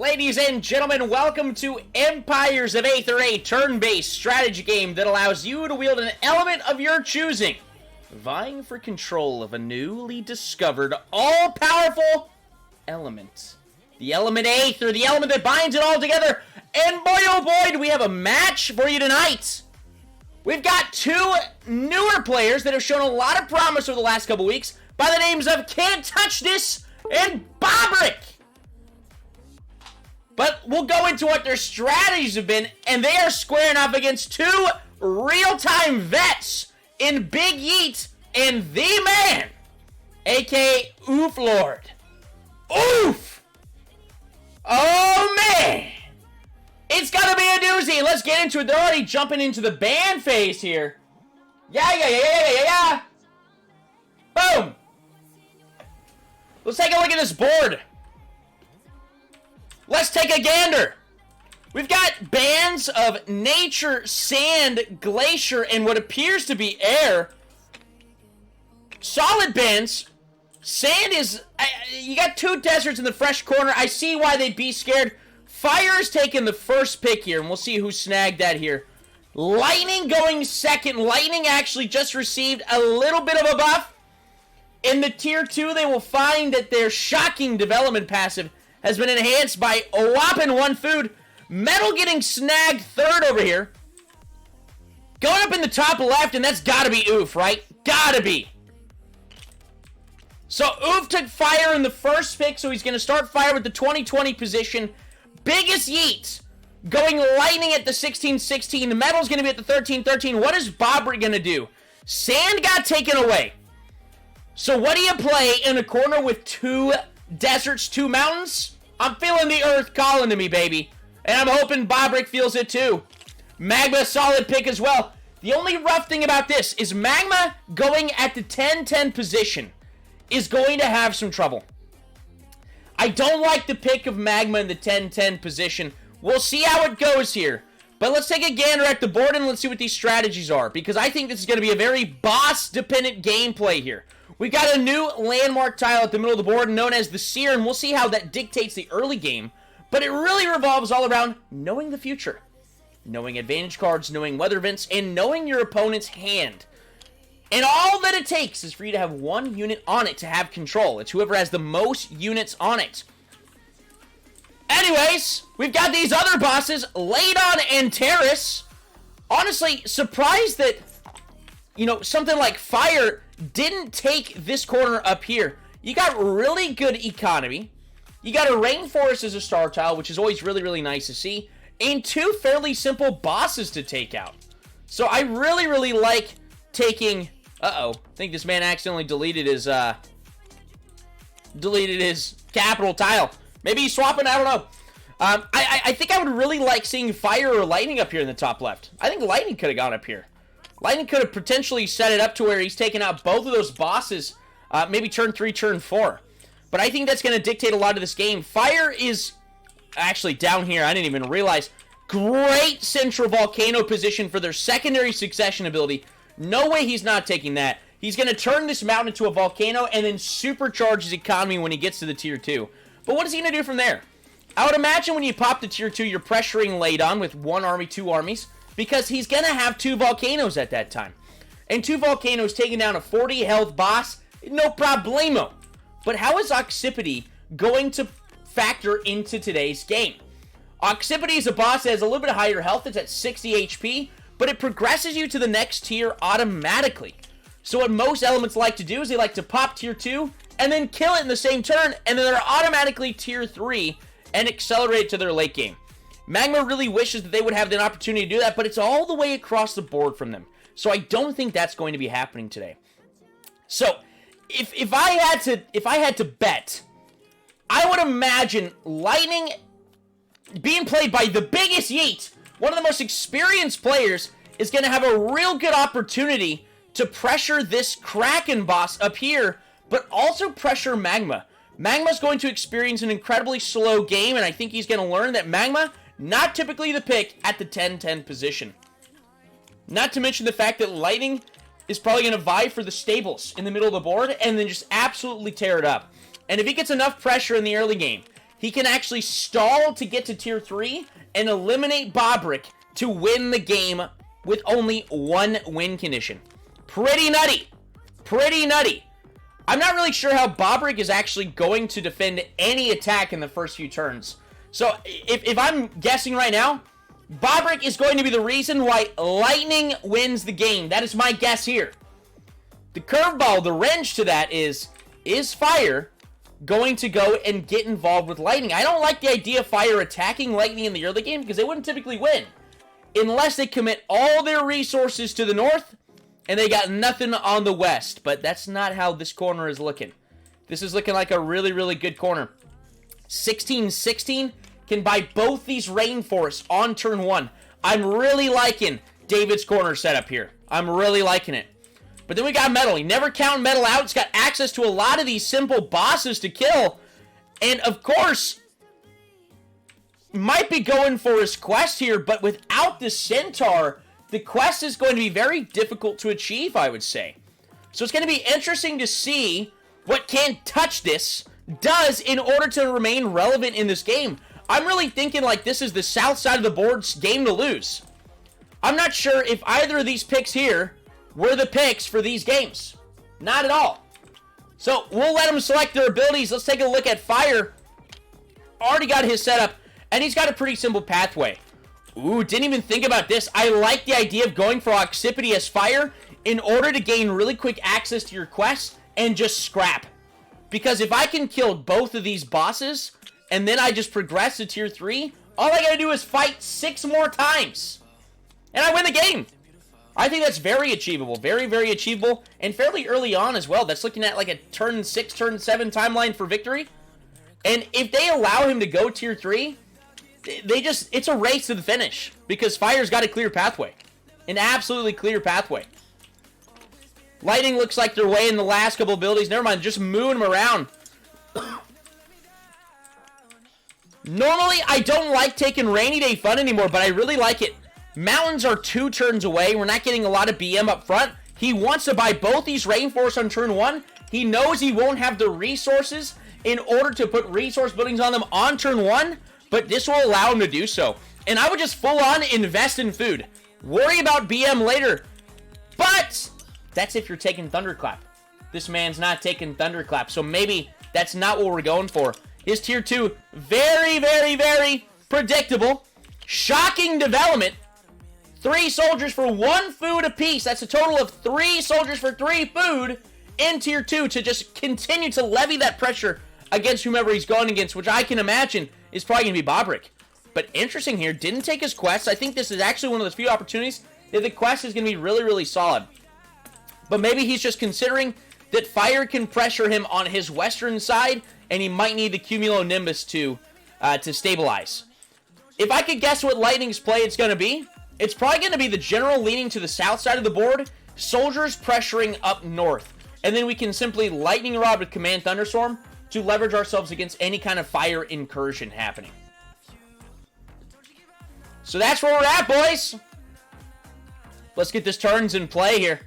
Ladies and gentlemen, welcome to Empires of Aether, a turn-based strategy game that allows you to wield an element of your choosing, vying for control of a newly discovered, all-powerful element. The element Aether, the element that binds it all together, and boy oh boy do we have a match for you tonight! We've got two newer players that have shown a lot of promise over the last couple weeks by the names of Can't Touch This and Bobrick! But we'll go into what their strategies have been, and they are squaring off against two real-time vets in Big Yeet and the man, aka Oof Lord. Oof! Oh man! It's gonna be a doozy. Let's get into it. They're already jumping into the ban phase here. Yeah. Boom! Let's take a look at this board. Let's take a gander. We've got bands of nature, sand, glacier, and what appears to be air. Solid bands. Sand is... you got two deserts in the fresh corner. I see why they'd be scared. Fire is taking the first pick here, and we'll see who snagged that here. Lightning going second. Lightning actually just received a little bit of a buff. In the tier 2, they will find that their shocking development passive has been enhanced by a whopping one food. Metal getting snagged third over here. Going up in the top left, and that's gotta be Oof, right? Gotta be. So Oof took fire in the first pick, so he's gonna start fire with the 2020 position. Biggest Yeet going lightning at the 16-16. The Metal's gonna be at the 13-13. What is Bobrick gonna do? Sand got taken away. So what do you play in a corner with two deserts, two mountains? I'm feeling the earth calling to me, baby. And I'm hoping Bobrick feels it too. Magma, solid pick as well. The only rough thing about this is Magma going at the 10-10 position is going to have some trouble. I don't like the pick of Magma in the 10-10 position. We'll see how it goes here. But let's take a gander at the board and let's see what these strategies are, because I think this is going to be a very boss-dependent gameplay here. We've got a new landmark tile at the middle of the board known as the Seer, and we'll see how that dictates the early game. But it really revolves all around knowing the future. Knowing advantage cards, knowing weather events, and knowing your opponent's hand. And all that it takes is for you to have one unit on it to have control. It's whoever has the most units on it. Anyways, we've got these other bosses, Ladon and Terrace. Honestly, surprised that, you know, something like Fire didn't take this corner up here. You got really good economy. You got a Rainforest as a star tile, which is always really, really nice to see. And two fairly simple bosses to take out. So I really, really like taking... Uh-oh. I think this man accidentally deleted his capital tile. Maybe he's swapping, I don't know. I think I would really like seeing Fire or Lightning up here in the top left. I think Lightning could have gone up here. Lightning could have potentially set it up to where he's taken out both of those bosses, maybe turn 3, turn 4. But I think that's going to dictate a lot of this game. Fire is actually down here. I didn't even realize. Great central volcano position for their secondary succession ability. No way he's not taking that. He's going to turn this mountain into a volcano and then supercharge his economy when he gets to the tier 2. But what is he going to do from there? I would imagine when you pop the tier 2, you're pressuring Ladon with one army, two armies, because he's going to have two volcanoes at that time. And two volcanoes taking down a 40 health boss, no problemo. But how is Occipity going to factor into today's game? Occipity is a boss that has a little bit higher health. It's at 60 HP, but it progresses you to the next tier automatically. So what most elements like to do is they like to pop tier 2 and then kill it in the same turn, and then they're automatically tier 3 and accelerate to their late game. Magma really wishes that they would have the opportunity to do that, but it's all the way across the board from them. So I don't think that's going to be happening today. So if I had to bet, I would imagine Lightning being played by the biggest Yeet, one of the most experienced players, is going to have a real good opportunity to pressure this Kraken boss up here, but also pressure Magma. Magma's going to experience an incredibly slow game, and I think he's going to learn that Magma, not typically the pick at the 10-10 position. Not to mention the fact that Lightning is probably going to vie for the stables in the middle of the board and then just absolutely tear it up. And if he gets enough pressure in the early game, he can actually stall to get to tier 3 and eliminate Bobrick to win the game with only 1 win condition. Pretty nutty. Pretty nutty. I'm not really sure how Bobrick is actually going to defend any attack in the first few turns. So, if I'm guessing right now, Bobrick is going to be the reason why Lightning wins the game. That is my guess here. The curveball, the wrench to that is Fire going to go and get involved with Lightning? I don't like the idea of Fire attacking Lightning in the early game because they wouldn't typically win unless they commit all their resources to the north and they got nothing on the west. But that's not how this corner is looking. This is looking like a really, really good corner. 16-16 can buy both these rainforests on turn 1. I'm really liking David's corner setup here. I'm really liking it. But then we got Metal. He never count Metal out. He's got access to a lot of these simple bosses to kill. And, of course, might be going for his quest here, but without the Centaur, the quest is going to be very difficult to achieve, I would say. So it's going to be interesting to see what Can't Touch This does in order to remain relevant in this game. I'm really thinking like this is the south side of the board's game to lose. I'm not sure if either of these picks here were the picks for these games. Not at all. So we'll let him select their abilities. Let's take a look at Fire. Already got his setup, and he's got a pretty simple pathway. Ooh, didn't even think about this. I like the idea of going for Oxipity as Fire in order to gain really quick access to your quests and just scrap. Because if I can kill both of these bosses, and then I just progress to tier 3, all I gotta do is fight 6 more times. And I win the game. I think that's very achievable. Very, very achievable. And fairly early on as well. That's looking at like a turn 6, turn 7 timeline for victory. And if they allow him to go tier 3, it's a race to the finish. Because Fire's got a clear pathway. An absolutely clear pathway. Lightning looks like they're weighing the last couple abilities. Never mind, just moving them around. Normally, I don't like taking Rainy Day Fun anymore, but I really like it. Mountains are 2 turns away. We're not getting a lot of BM up front. He wants to buy both these Rainforests on turn 1. He knows he won't have the resources in order to put resource buildings on them on turn 1, but this will allow him to do so. And I would just full on invest in food. Worry about BM later. But that's if you're taking Thunderclap. This man's not taking Thunderclap, so maybe that's not what we're going for. His tier 2, very, very, very predictable. Shocking development. 3 soldiers for 1 food apiece. That's a total of 3 soldiers for 3 food in tier 2 to just continue to levy that pressure against whomever he's going against, which I can imagine is probably going to be Bobrick. But interesting here, didn't take his quest. I think this is actually one of those few opportunities that the quest is going to be really, really solid. But maybe he's just considering that Fire can pressure him on his western side, and he might need the Cumulonimbus to stabilize. If I could guess what Lightning's play it's going to be, it's probably going to be the general leaning to the south side of the board, soldiers pressuring up north, and then we can simply Lightning Rod with Command Thunderstorm to leverage ourselves against any kind of fire incursion happening. So that's where we're at, boys. Let's get this turns in play here.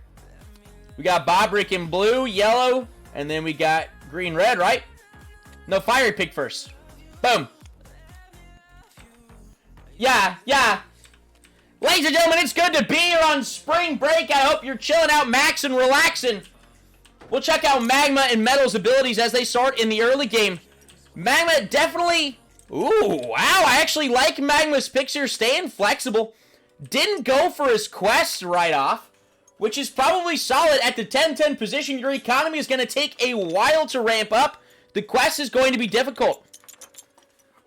We got Bobrick in blue, yellow, and then we got green, red, right? No, Fire pick first. Boom. Yeah. Ladies and gentlemen, it's good to be here on spring break. I hope you're chilling out, maxing, relaxing. We'll check out Magma and Metal's abilities as they start in the early game. Magma definitely... Ooh, wow. I actually like Magma's picks here, staying flexible. Didn't go for his quest right off, which is probably solid. At the 10-10 position, your economy is going to take a while to ramp up. The quest is going to be difficult.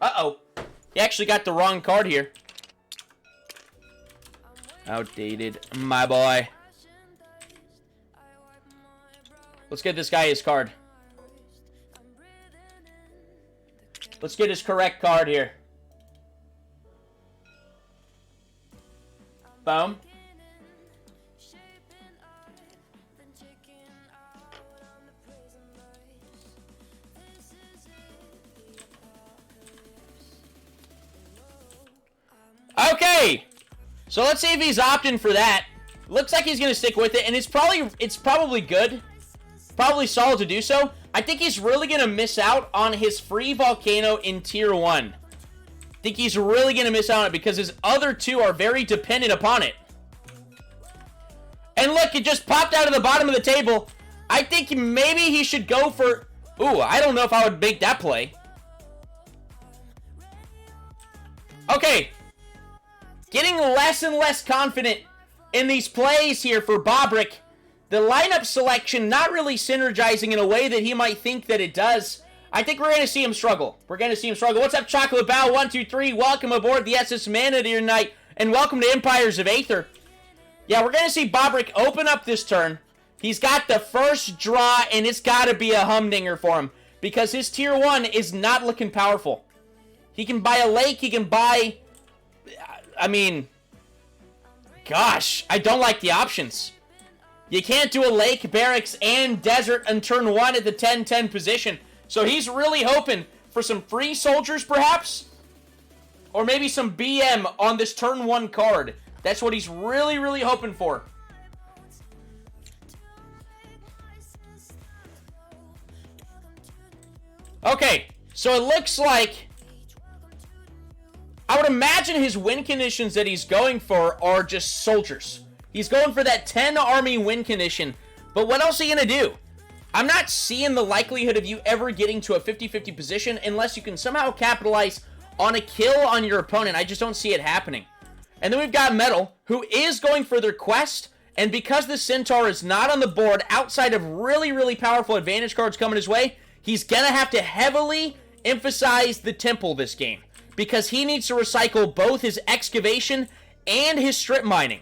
Uh-oh. He actually got the wrong card here. Outdated, my boy. Let's get this guy his card. Let's get his correct card here. Boom. Okay. So let's see if he's opting for that. Looks like he's going to stick with it, and it's probably good. Probably solid to do so. I think he's really going to miss out on his free volcano in tier 1. I think he's really going to miss out on it because his other two are very dependent upon it. And look, it just popped out of the bottom of the table. I think maybe he should go for... Ooh, I don't know if I would make that play. Okay. Getting less and less confident in these plays here for Bobrick. The lineup selection not really synergizing in a way that he might think that it does. I think we're going to see him struggle. We're going to see him struggle. What's up, Chocolate Bow? 1, 2, 3. Welcome aboard the SS Mana tonight. And welcome to Empires of Aether. Yeah, we're going to see Bobrick open up this turn. He's got the first draw, and it's got to be a humdinger for him. Because his tier 1 is not looking powerful. He can buy a lake. He can buy... I mean... Gosh, I don't like the options. You can't do a lake, barracks, and desert on turn 1 at the 10-10 position. So he's really hoping for some free soldiers, perhaps? Or maybe some BM on this turn 1 card. That's what he's really, really hoping for. Okay, so it looks like... I would imagine his win conditions that he's going for are just soldiers. He's going for that 10 army win condition. But what else are you going to do? I'm not seeing the likelihood of you ever getting to a 50-50 position unless you can somehow capitalize on a kill on your opponent. I just don't see it happening. And then we've got Metal, who is going for their quest. And because the Centaur is not on the board outside of really, really powerful advantage cards coming his way, he's going to have to heavily emphasize the Temple this game. Because he needs to recycle both his excavation and his strip mining.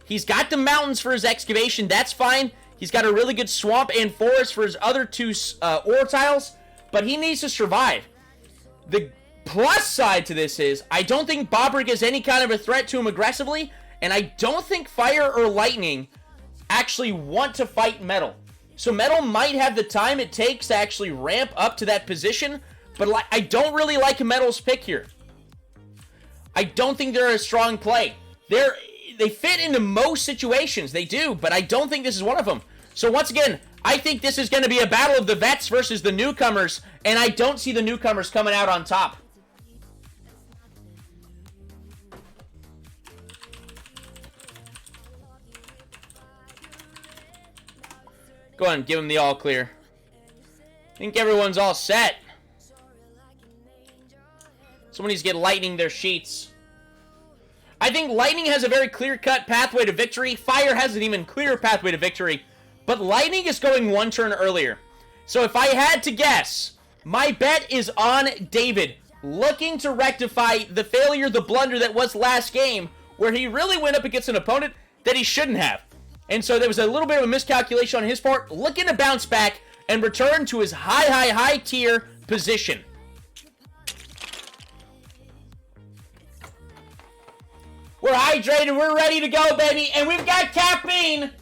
He's got the mountains for his excavation, that's fine. He's got a really good swamp and forest for his other two ore tiles, but he needs to survive. The plus side to this is, I don't think Bobrick is any kind of a threat to him aggressively, and I don't think Fire or Lightning actually want to fight Metal. So Metal might have the time it takes to actually ramp up to that position, but I don't really like Metal's pick here. I don't think they're a strong play. They fit into most situations, they do, but I don't think this is one of them. So once again, I think this is going to be a battle of the vets versus the newcomers, and I don't see the newcomers coming out on top. Go ahead and give them the all clear. I think everyone's all set. Someone needs to get Lightning their sheets. I think Lightning has a very clear-cut pathway to victory. Fire has an even clearer pathway to victory. But Lightning is going one turn earlier. So if I had to guess, my bet is on David, looking to rectify the failure, the blunder that was last game, where he really went up against an opponent that he shouldn't have. And so there was a little bit of a miscalculation on his part, looking to bounce back and return to his high tier position. We're hydrated, we're ready to go, baby, and we've got caffeine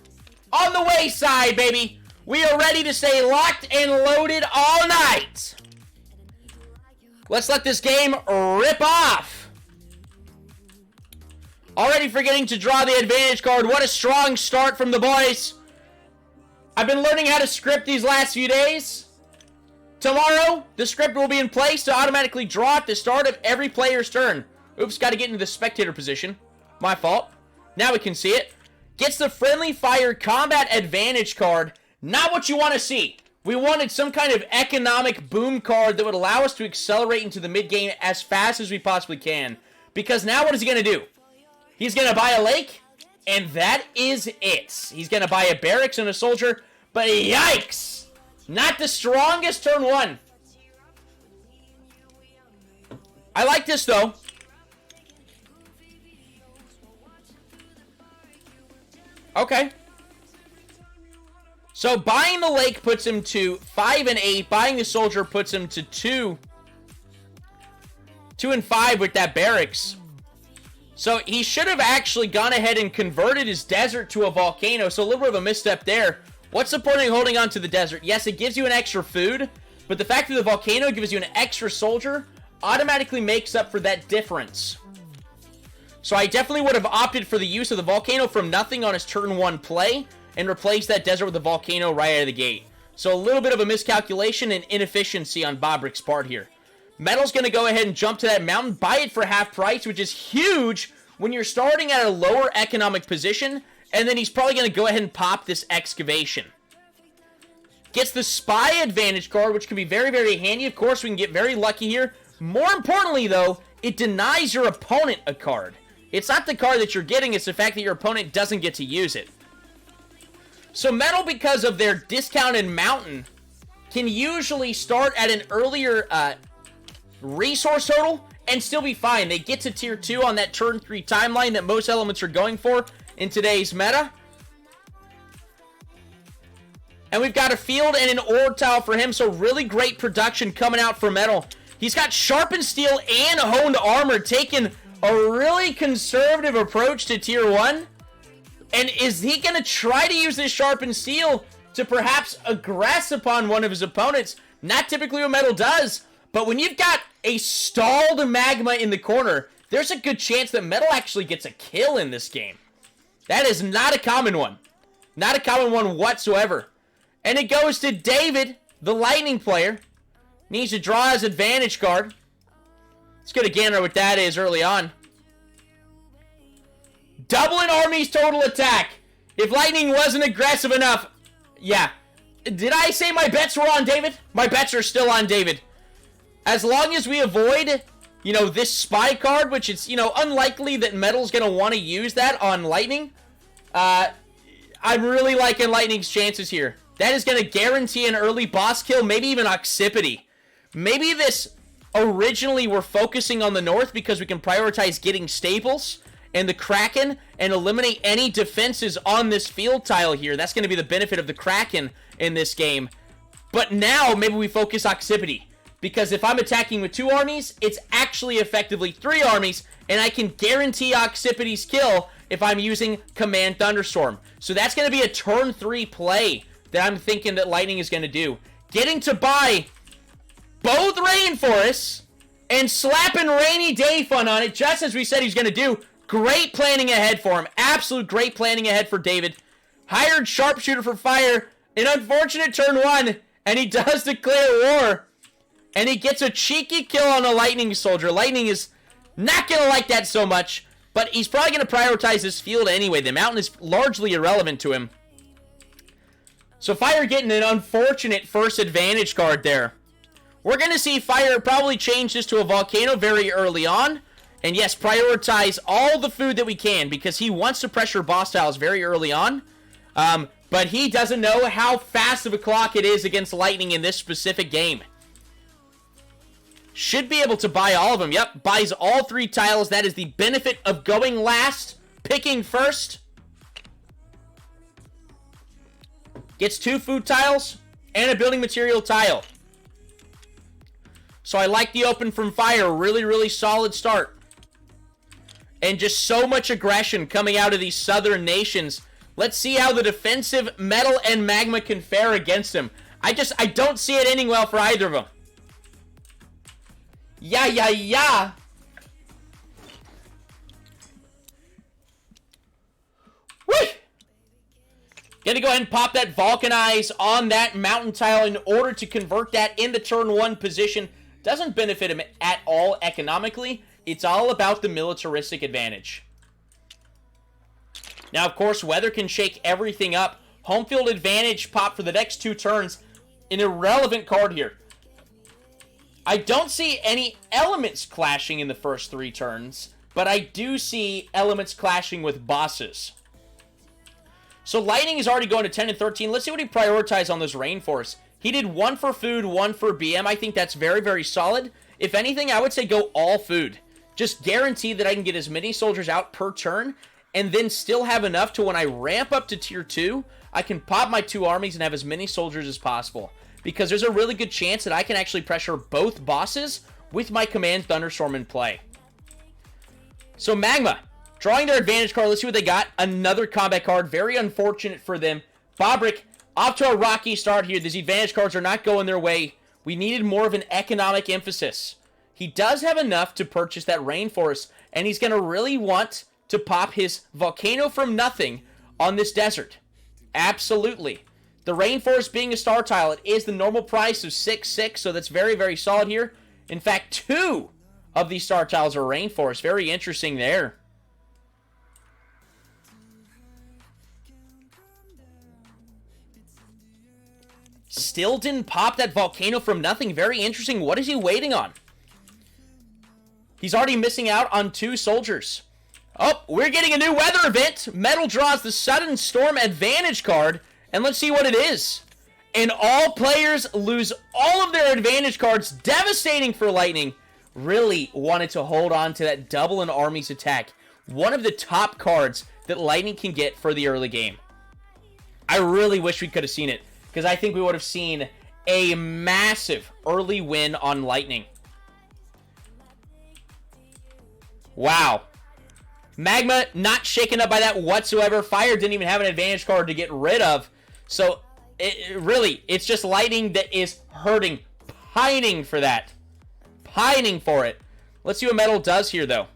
on the wayside, baby. We are ready to stay locked and loaded all night. Let's let this game rip off. Already forgetting to draw the advantage card. What a strong start from the boys. I've been learning how to script these last few days. Tomorrow, the script will be in place to automatically draw at the start of every player's turn. Oops, got to get into the spectator position. My fault. Now we can see it. Gets the Friendly Fire Combat Advantage card. Not what you want to see. We wanted some kind of economic boom card that would allow us to accelerate into the mid-game as fast as we possibly can. Because now what is he going to do? He's going to buy a lake, and that is it. He's going to buy a barracks and a soldier, but yikes! Not the strongest turn one. I like this, though. Okay. So buying the lake puts him to 5 and 8. Buying the soldier puts him to 2 and 5 with that barracks. So he should have actually gone ahead and converted his desert to a volcano. So a little bit of a misstep there. What's the point of holding on to the desert? Yes, it gives you an extra food, but the fact that the volcano gives you an extra soldier automatically makes up for that difference. So I definitely would have opted for the use of the volcano from nothing on his turn 1 play and replaced that desert with the volcano right out of the gate. So a little bit of a miscalculation and inefficiency on Bobrik's part here. Metal's going to go ahead and jump to that mountain, buy it for half price, which is huge when you're starting at a lower economic position, and then he's probably going to go ahead and pop this excavation. Gets the spy advantage card, which can be very, very handy. Of course, we can get very lucky here. More importantly, though, it denies your opponent a card. It's not the card that you're getting, it's the fact that your opponent doesn't get to use it. So Metal, because of their discounted mountain, can usually start at an earlier resource total and still be fine. They get to tier 2 on that turn 3 timeline that most elements are going for in today's meta. And we've got a field and an ore tile for him, so really great production coming out for Metal. He's got sharpened steel and honed armor, taking a really conservative approach to tier 1. And is he going to try to use this sharpened steel to perhaps aggress upon one of his opponents? Not typically what Metal does, but when you've got a stalled Magma in the corner, there's a good chance that Metal actually gets a kill in this game. That is not a common one. Not a common one whatsoever. And it goes to David, the Lightning player. Needs to draw his advantage card. Let's get a gander what that is early on. Double an army's total attack. If Lightning wasn't aggressive enough. Yeah. Did I say my bets were on David? My bets are still on David. As long as we avoid, this spy card, which it's, unlikely that Metal's going to want to use that on Lightning. I'm really liking Lightning's chances here. That is going to guarantee an early boss kill, maybe even Occipity. Maybe this originally we're focusing on the north because we can prioritize getting staples and the Kraken and eliminate any defenses on this field tile here. That's going to be the benefit of the Kraken in this game. But now maybe we focus Occipity, because if I'm attacking with 2 armies, it's actually effectively 3 armies, and I can guarantee Occipity's kill if I'm using Command Thunderstorm. So that's going to be a turn 3 play that I'm thinking that Lightning is going to do. Getting to buy both rainforests and slapping Rainy Day Fun on it, just as we said he's going to do. Great planning ahead for him. Absolute great planning ahead for David. Hired Sharpshooter for fire. An unfortunate turn 1, and he does declare war. And he gets a cheeky kill on a Lightning Soldier. Lightning is not going to like that so much, but he's probably going to prioritize this field anyway. The mountain is largely irrelevant to him. So Fire getting an unfortunate first advantage card there. We're going to see Fire probably change this to a Volcano very early on. And yes, prioritize all the food that we can, because he wants to pressure boss tiles very early on. But he doesn't know how fast of a clock it is against Lightning in this specific game. Should be able to buy all of them. Yep, buys all 3 tiles. That is the benefit of going last, picking first. Gets 2 food tiles and a building material tile. So I like the open from Fire. Really, really solid start. And just so much aggression coming out of these southern nations. Let's see how the defensive Metal and Magma can fare against him. I don't see it ending well for either of them. Yeah. Woo! Gonna go ahead and pop that Vulcanize on that mountain tile in order to convert that into turn 1 position. Doesn't benefit him at all economically. It's all about the militaristic advantage. Now, of course, weather can shake everything up. Home field advantage pop for the next 2 turns. An irrelevant card here. I don't see any elements clashing in the first 3 turns, but I do see elements clashing with bosses. So Lightning is already going to 10 and 13. Let's see what he prioritized on this Rainforest. He did 1 for food, 1 for BM. I think that's very, very solid. If anything, I would say go all food. Just guarantee that I can get as many soldiers out per turn, and then still have enough to when I ramp up to tier 2, I can pop my 2 armies and have as many soldiers as possible. Because there's a really good chance that I can actually pressure both bosses with my Command Thunderstorm in play. So Magma, drawing their advantage card. Let's see what they got. Another combat card. Very unfortunate for them. Bobrik, off to a rocky start here. These advantage cards are not going their way. We needed more of an economic emphasis. He does have enough to purchase that Rainforest, and he's going to really want to pop his Volcano from nothing on this desert. Absolutely. The Rainforest being a star tile, it is the normal price of 6.6, so that's very, very solid here. In fact, 2 of these star tiles are Rainforest. Very interesting there. Still didn't pop that volcano from nothing. Very interesting. What is he waiting on? He's already missing out on 2 soldiers. Oh, we're getting a new weather event. Metal draws the Sudden Storm Advantage card. And let's see what it is. And all players lose all of their advantage cards. Devastating for Lightning. Really wanted to hold on to that double an army's attack. One of the top cards that Lightning can get for the early game. I really wish we could have seen it, because I think we would have seen a massive early win on Lightning. Wow. Magma not shaken up by that whatsoever. Fire didn't even have an advantage card to get rid of. So, it's just Lightning that is hurting, pining for that. Pining for it. Let's see what Metal does here, though.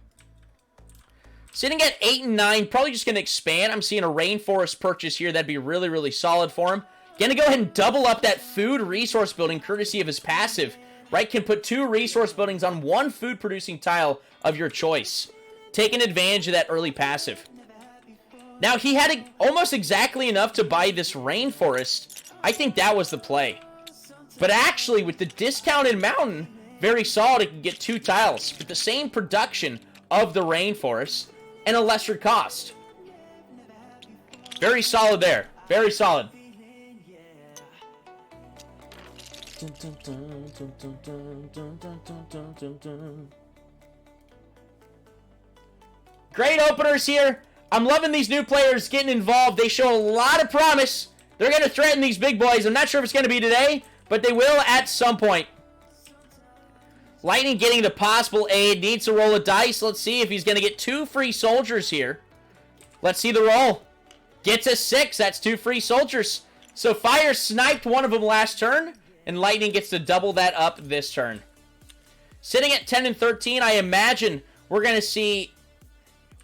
Sitting at 8 and 9, probably just going to expand. I'm seeing a Rainforest purchase here. That'd be really, really solid for him. Going to go ahead and double up that food resource building courtesy of his passive. Right, can put 2 resource buildings on 1 food-producing tile of your choice. Taking advantage of that early passive. Now, he had almost exactly enough to buy this Rainforest. I think that was the play. But actually, with the discounted mountain, very solid. It can get 2 tiles with the same production of the Rainforest and a lesser cost. Very solid there. Very solid. Great openers here. I'm loving these new players getting involved. They show a lot of promise. They're going to threaten these big boys. I'm not sure if it's going to be today, but they will at some point. Lightning getting the possible aid. Needs to roll a dice. Let's see if he's going to get 2 free soldiers here. Let's see the roll. Gets a 6. That's 2 free soldiers. So Fire sniped one of them last turn, and Lightning gets to double that up this turn. Sitting at 10 and 13, I imagine we're going to see...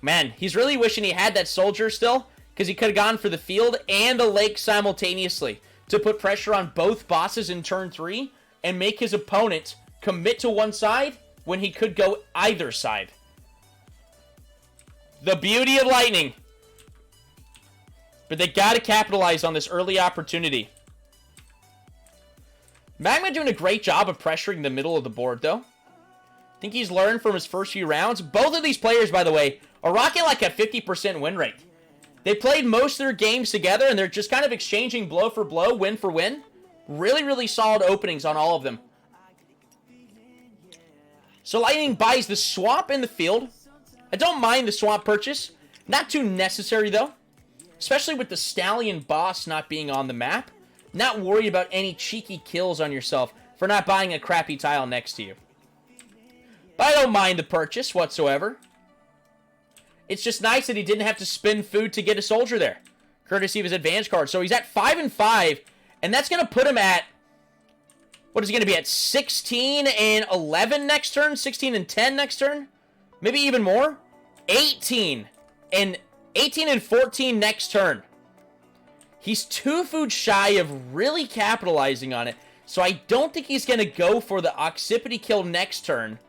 Man, he's really wishing he had that soldier still, because he could have gone for the field and the lake simultaneously to put pressure on both bosses in turn 3 and make his opponent commit to one side when he could go either side. The beauty of Lightning. But they got to capitalize on this early opportunity. Magma doing a great job of pressuring the middle of the board, though. I think he's learned from his first few rounds. Both of these players, by the way, are rocking like a 50% win rate. They played most of their games together, and they're just kind of exchanging blow for blow, win for win. Really, really solid openings on all of them. So Lightning buys the swamp in the field. I don't mind the swamp purchase. Not too necessary, though. Especially with the Stallion boss not being on the map. Not worried about any cheeky kills on yourself for not buying a crappy tile next to you. But I don't mind the purchase whatsoever. It's just nice that he didn't have to spend food to get a soldier there, courtesy of his advantage card. So he's at 5 and 5, and that's going to put him at, what is he going to be at, 16 and 11 next turn? 16 and 10 next turn? Maybe even more? 18 and 14 next turn. He's 2 food shy of really capitalizing on it, so I don't think he's going to go for the Occipity kill next turn.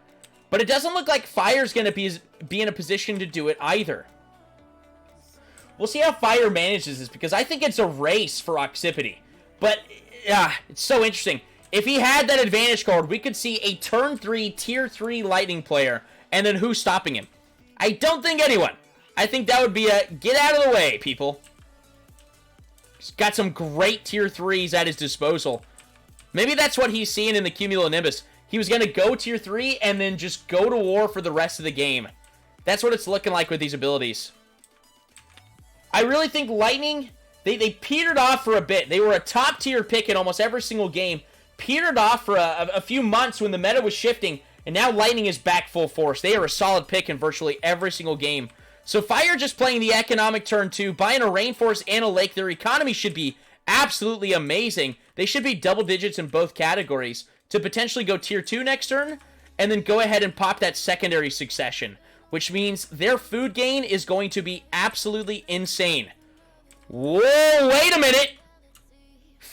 But it doesn't look like Fire's going to be in a position to do it either. We'll see how Fire manages this, because I think it's a race for Occipity. But, it's so interesting. If he had that advantage card, we could see a turn 3, tier 3 Lightning player, and then who's stopping him? I don't think anyone. I think that would be a get out of the way, people. He's got some great tier 3s at his disposal. Maybe that's what he's seeing in the Cumulonimbus. He was going to go tier 3 and then just go to war for the rest of the game. That's what it's looking like with these abilities. I really think Lightning, they petered off for a bit. They were a top tier pick in almost every single game. Petered off for a few months when the meta was shifting. And now Lightning is back full force. They are a solid pick in virtually every single game. So Fire just playing the economic turn 2, buying a Rainforest and a Lake. Their economy should be absolutely amazing. They should be double digits in both categories to potentially go tier 2 next turn, and then go ahead and pop that secondary succession, which means their food gain is going to be absolutely insane. Whoa, wait a minute!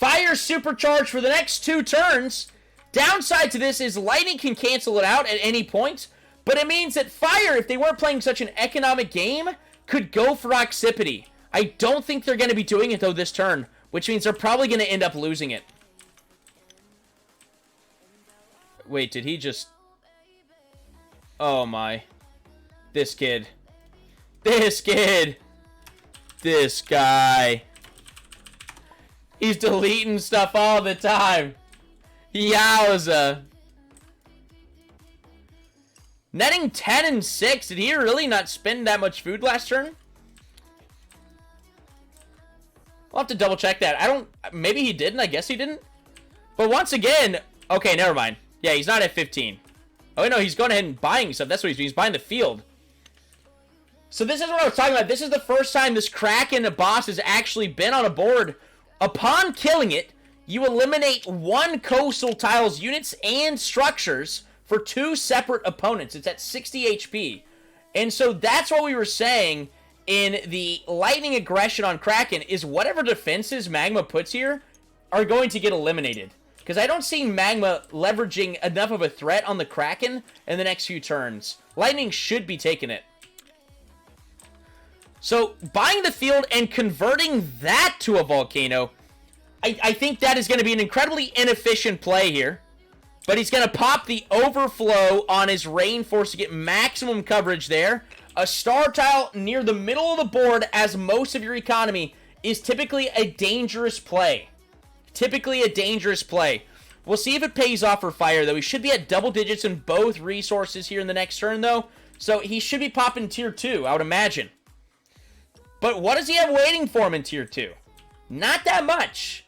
Fire supercharged for the next 2 turns. Downside to this is Lightning can cancel it out at any point, but it means that Fire, if they weren't playing such an economic game, could go for Occipity. I don't think they're going to be doing it, though, this turn, which means they're probably going to end up losing it. Wait, did he just... Oh, my. This kid. This kid. This guy. He's deleting stuff all the time. Yowza. Netting 10 and 6. Did he really not spend that much food last turn? I'll have to double check that. I don't... Maybe he didn't. I guess he didn't. But once again... Okay, never mind. Yeah, he's not at 15. Oh, no, he's going ahead and buying stuff. That's what he's doing. He's buying the field. So this is what I was talking about. This is the first time this Kraken boss has actually been on a board. Upon killing it, you eliminate 1 coastal tiles units and structures for 2 separate opponents. It's at 60 HP. And so that's what we were saying in the lightning aggression on Kraken is whatever defenses Magma puts here are going to get eliminated. Because I don't see Magma leveraging enough of a threat on the Kraken in the next few turns. Lightning should be taking it. So, buying the field and converting that to a volcano, I think that is going to be an incredibly inefficient play here. But he's going to pop the overflow on his Rainforest to get maximum coverage there. A star tile near the middle of the board as most of your economy is typically a dangerous play. Typically a dangerous play. We'll see if it pays off for Fire, though. He should be at double digits in both resources here in the next turn, though. So he should be popping tier 2, I would imagine. But what does he have waiting for him in tier 2? Not that much.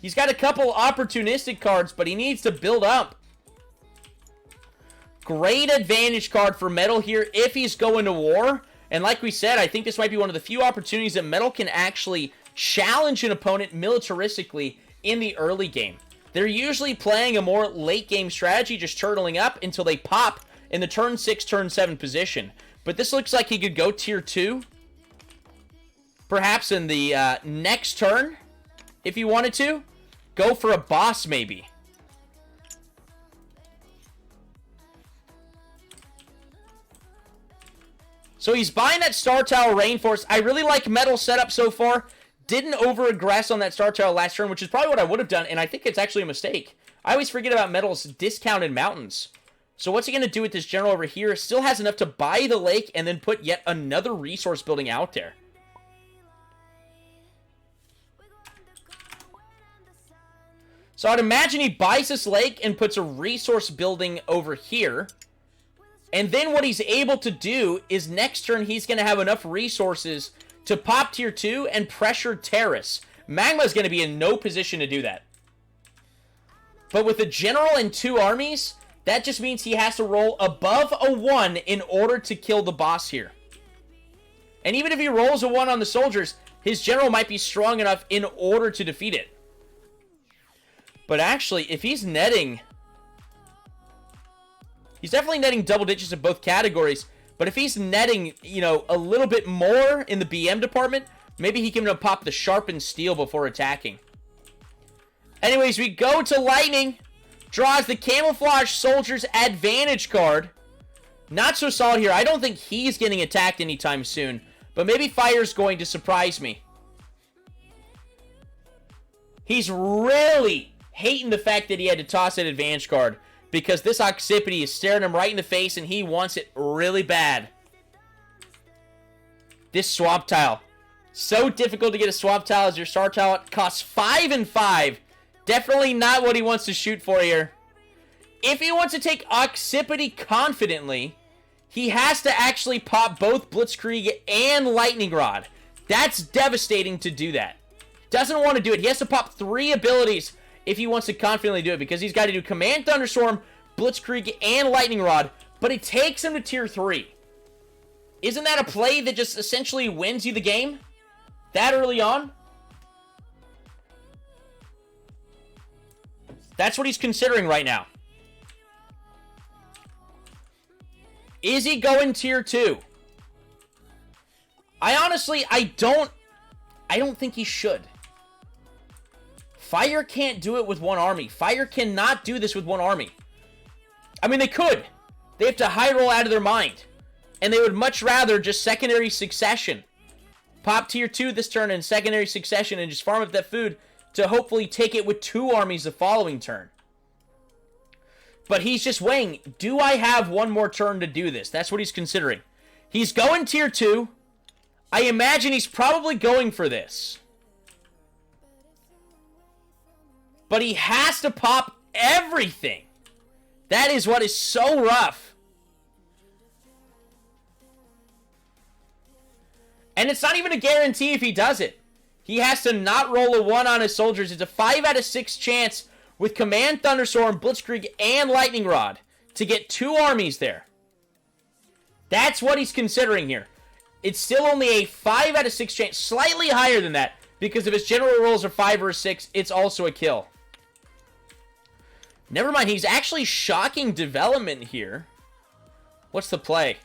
He's got a couple opportunistic cards, but he needs to build up. Great advantage card for Metal here if he's going to war. And like we said, I think this might be one of the few opportunities that Metal can actually challenge an opponent militaristically in the early game. They're usually playing a more late game strategy, just turtling up until they pop in the turn 6, turn 7 position. But this looks like he could go tier 2. Perhaps in the next turn, if he wanted to. Go for a boss, maybe. So he's buying that Star Tower Rainforest. I really like Metal's setup so far. Didn't over-aggress on that Star Tower last turn, which is probably what I would have done, and I think it's actually a mistake. I always forget about Metal's discounted mountains. So what's he going to do with this general over here? Still has enough to buy the lake and then put yet another resource building out there. So I'd imagine he buys this lake and puts a resource building over here. And then what he's able to do is next turn he's going to have enough resources to pop tier 2 and pressure Terrace. Magma's going to be in no position to do that. But with a general and 2 armies, that just means he has to roll above a 1 in order to kill the boss here. And even if he rolls a 1 on the soldiers, his general might be strong enough in order to defeat it. But actually, if he's netting... He's definitely netting double digits in both categories. But if he's netting, you know, a little bit more in the BM department, maybe he can pop the sharpened steel before attacking. Anyways, we go to Lightning. Draws the Camouflage Soldier's Advantage card. Not so solid here. I don't think he's getting attacked anytime soon. But maybe Fire's going to surprise me. He's really hating the fact that he had to toss that Advantage card. Because this Occipity is staring him right in the face and he wants it really bad. This swap tile. So difficult to get a swap tile as your star tile. It costs 5 and 5. Definitely not what he wants to shoot for here. If he wants to take Occipity confidently, he has to actually pop both Blitzkrieg and Lightning Rod. That's devastating to do that. Doesn't want to do it. He has to pop 3 abilities if he wants to confidently do it, because he's got to do Command Thunderstorm, Blitzkrieg, and Lightning Rod, but it takes him to tier 3. Isn't that a play that just essentially wins you the game? That early on? That's what he's considering right now. Is he going tier 2? I don't think he should. Fire can't do it with one army. Fire cannot do this with one army. I mean, they could. They have to high roll out of their mind. And they would much rather just secondary succession. Pop tier 2 this turn and secondary succession and just farm up that food to hopefully take it with 2 armies the following turn. But he's just weighing, do I have one more turn to do this? That's what he's considering. He's going tier 2. I imagine he's probably going for this. But he has to pop everything. That is what is so rough. And it's not even a guarantee if he does it. He has to not roll a 1 on his soldiers. It's a 5 out of 6 chance with Command Thunderstorm, Blitzkrieg, and Lightning Rod to get 2 armies there. That's what he's considering here. It's still only a 5 out of 6 chance, slightly higher than that, because if his general rolls are 5 or a 6, it's also a kill. Never mind, he's actually shocking development here. What's the play?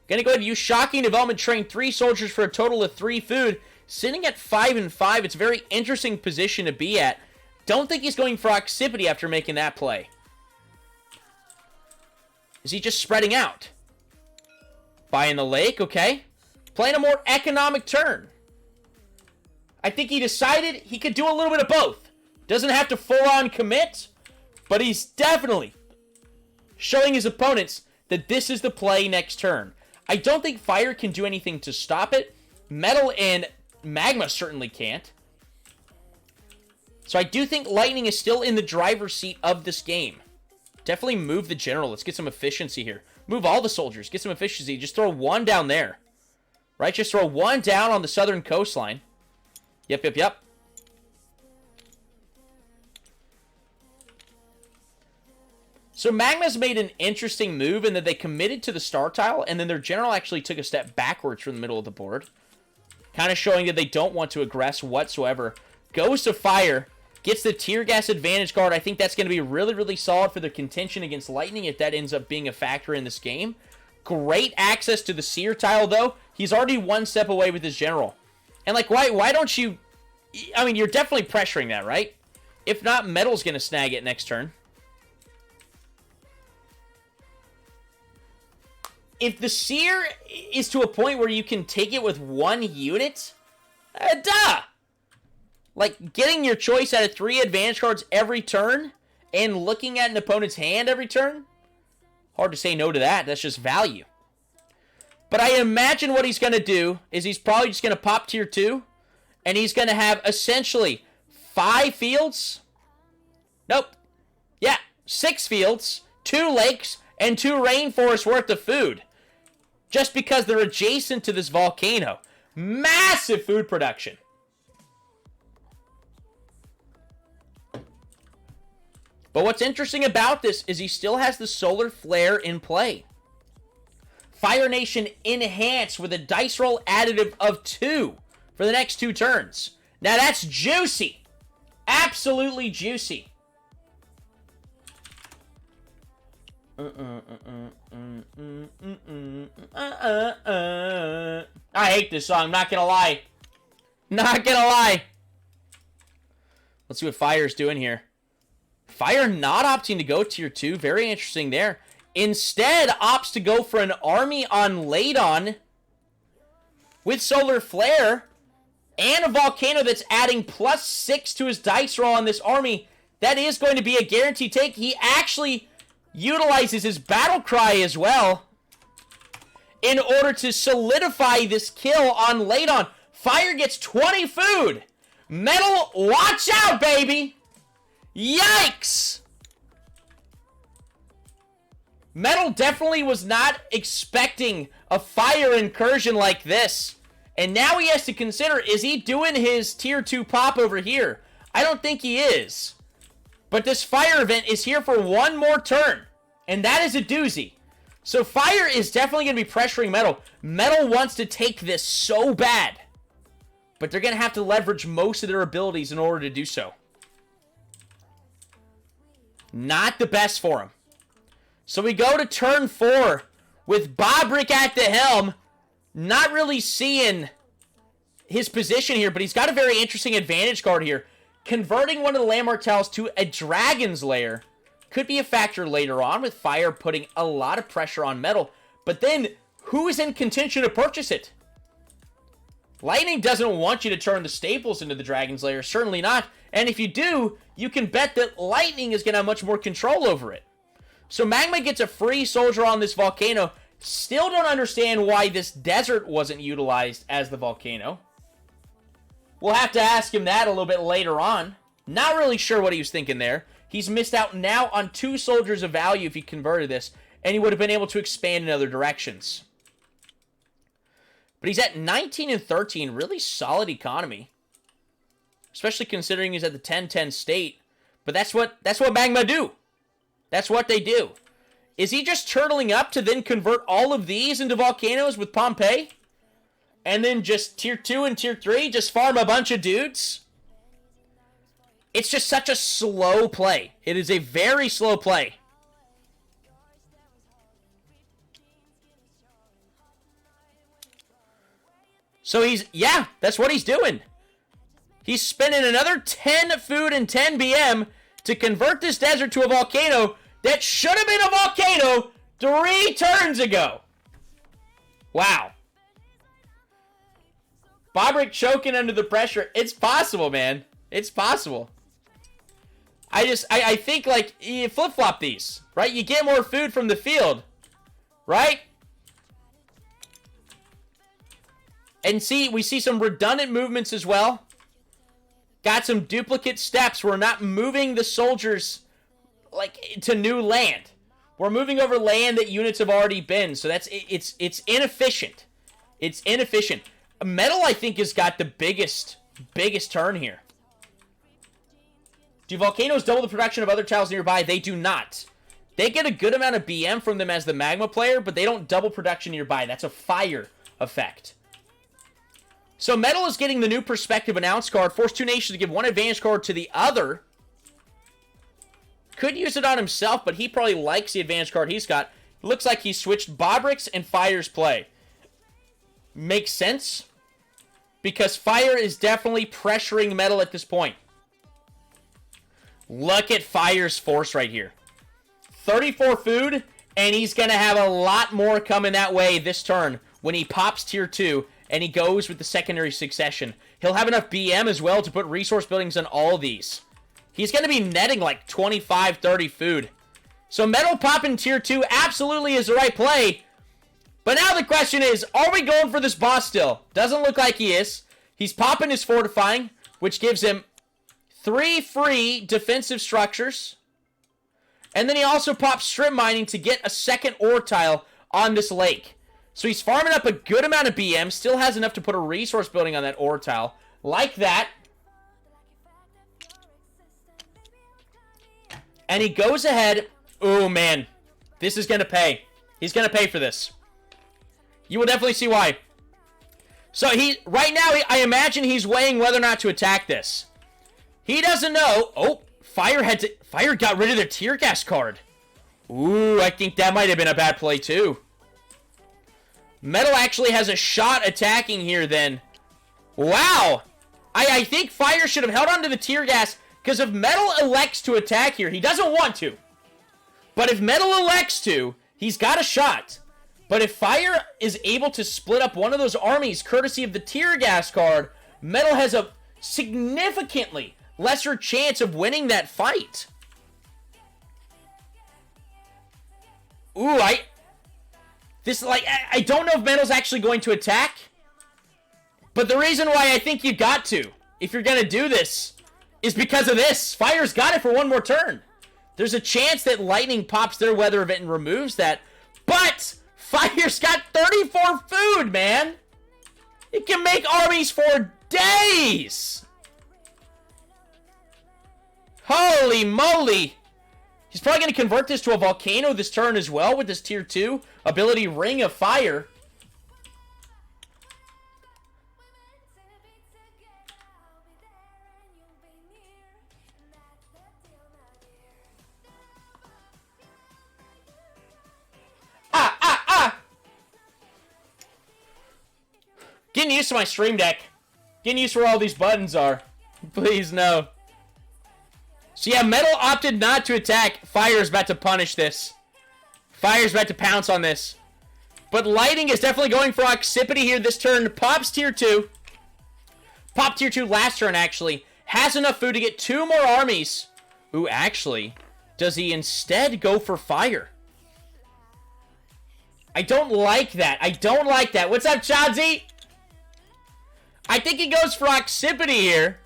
Gonna go ahead and use shocking development, train 3 soldiers for a total of 3 food. Sitting at 5 and 5, it's a very interesting position to be at. Don't think he's going for Occipity after making that play. Is he just spreading out? Buying the lake, okay. Playing a more economic turn. I think he decided he could do a little bit of both. Doesn't have to full-on commit, but he's definitely showing his opponents that this is the play next turn. I don't think Fire can do anything to stop it. Metal and Magma certainly can't. So I do think Lightning is still in the driver's seat of this game. Definitely move the general. Let's get some efficiency here. Move all the soldiers. Get some efficiency. Just throw 1 down there. Right? Just throw 1 down on the southern coastline. Yep. So Magma's made an interesting move in that they committed to the star tile, and then their general actually took a step backwards from the middle of the board. Kind of showing that they don't want to aggress whatsoever. Goes to Fire. Gets the tear gas advantage card. I think that's going to be really, really solid for their contention against Lightning if that ends up being a factor in this game. Great access to the seer tile, though. He's already 1 step away with his general. And, like, why don't you... I mean, you're definitely pressuring that, right? If not, Metal's going to snag it next turn. If the seer is to a point where you can take it with 1 unit, duh! Like, getting your choice out of 3 advantage cards every turn and looking at an opponent's hand every turn, hard to say no to that. That's just value. But I imagine what he's going to do is he's probably just going to pop tier 2, and he's going to have essentially 5 fields. Nope. Yeah, 6 fields, 2 lakes, and 2 rainforests worth of food. Just because they're adjacent to this volcano. Massive food production. But what's interesting about this is he still has the solar flare in play. Fire Nation enhanced with a dice roll additive of 2 for the next 2 turns. Now that's juicy. Absolutely juicy. I hate this song, not gonna lie. Not gonna lie. Let's see what Fire's doing here. Fire not opting to go tier 2. Very interesting there. Instead, opts to go for an army on Ladon with Solar Flare and a Volcano that's adding +6 to his dice roll on this army. That is going to be a guaranteed take. He actually utilizes his Battle Cry as well in order to solidify this kill on Ladon. Fire gets 20 food. Metal, watch out, baby! Yikes! Metal definitely was not expecting a Fire incursion like this. And now he has to consider, is he doing his tier 2 pop over here? I don't think he is. But this Fire event is here for 1 more turn. And that is a doozy. So Fire is definitely going to be pressuring Metal. Metal wants to take this so bad. But they're going to have to leverage most of their abilities in order to do so. Not the best for him. So we go to turn 4 with Bobrick at the helm. Not really seeing his position here, but he's got a very interesting advantage card here. Converting one of the Land Martels to a Dragon's Lair could be a factor later on, with Fire putting a lot of pressure on Metal. But then, who is in contention to purchase it? Lightning doesn't want you to turn the staples into the Dragon's Lair, certainly not. And if you do, you can bet that Lightning is going to have much more control over it. So Magma gets a free soldier on this volcano. Still don't understand why this desert wasn't utilized as the volcano. We'll have to ask him that a little bit later on. Not really sure what he was thinking there. He's missed out now on 2 soldiers of value if he converted this, and he would have been able to expand in other directions. But he's at 19 and 13, really solid economy. Especially considering he's at the 10-10 state. But that's what Magma do. That's what they do. Is he just turtling up to then convert all of these into volcanoes with Pompeii? And then just tier 2 and tier 3, just farm a bunch of dudes? It's just such a slow play. It is a very slow play. So yeah, that's what he's doing. He's spending another 10 food and 10 BM to convert this desert to a volcano that should have been a volcano 3 turns ago. Wow. Bobrick choking under the pressure. It's possible, man. It's possible. I think, like, you flip-flop these, right? You get more food from the field, right? And we see some redundant movements as well. Got some duplicate steps. We're not moving the soldiers, like, to new land. We're moving over land that units have already been. So it's inefficient. It's inefficient. Metal, I think, has got the biggest turn here. Do volcanoes double the production of other tiles nearby? They do not. They get a good amount of BM from them as the Magma player, but they don't double production nearby. That's a fire effect. So Metal is getting the new Perspective Announce card. Force 2 nations to give 1 advantage card to the other. Could use it on himself, but he probably likes the advantage card he's got. It looks like he switched Bobrick's and Fire's play. Makes sense, because Fire is definitely pressuring Metal at this point. Look at Fire's force right here. 34 food, and he's going to have a lot more coming that way this turn when he pops tier 2 and he goes with the secondary succession. He'll have enough BM as well to put resource buildings on all these. He's going to be netting like 25, 30 food. So Metal popping tier 2 absolutely is the right play. But now the question is, are we going for this boss still? Doesn't look like he is. He's popping his fortifying, which gives him 3 free defensive structures. And then he also pops strip mining to get a second ore tile on this lake. So he's farming up a good amount of BM. Still has enough to put a resource building on that ore tile. Like that. And he goes ahead. Oh, man. This is going to pay. He's going to pay for this. You will definitely see why. So right now, I imagine he's weighing whether or not to attack this. He doesn't know. Oh, Fire got rid of their tear gas card. Ooh, I think that might have been a bad play too. Metal actually has a shot attacking here then. Wow. I think Fire should have held on to the tear gas, because if Metal elects to attack here, he doesn't want to. But if Metal elects to, he's got a shot. But if Fire is able to split up one of those armies courtesy of the tear gas card, Metal has a significantly lesser chance of winning that fight. Ooh, I don't know if Metal's actually going to attack. But the reason why I think you got to, if you're going to do this, is because of this. Fire's got it for one more turn. There's a chance that Lightning pops their weather event and removes that. But Fire's got 34 food, man. It can make armies for days. Holy moly. He's probably going to convert this to a volcano this turn as well with this tier 2 ability Ring of Fire. Getting used to my stream deck. Getting used to where all these buttons are. Please, no. So yeah, Metal opted not to attack. Fire's about to punish this. Fire's about to pounce on this. But Lightning is definitely going for Occipity here this turn. Pops tier 2. Pop tier 2 last turn, actually. Has enough food to get 2 more armies. Ooh, actually, does he instead go for Fire? I don't like that. I don't like that. What's up, Chadsy? I think he goes for Occipity here.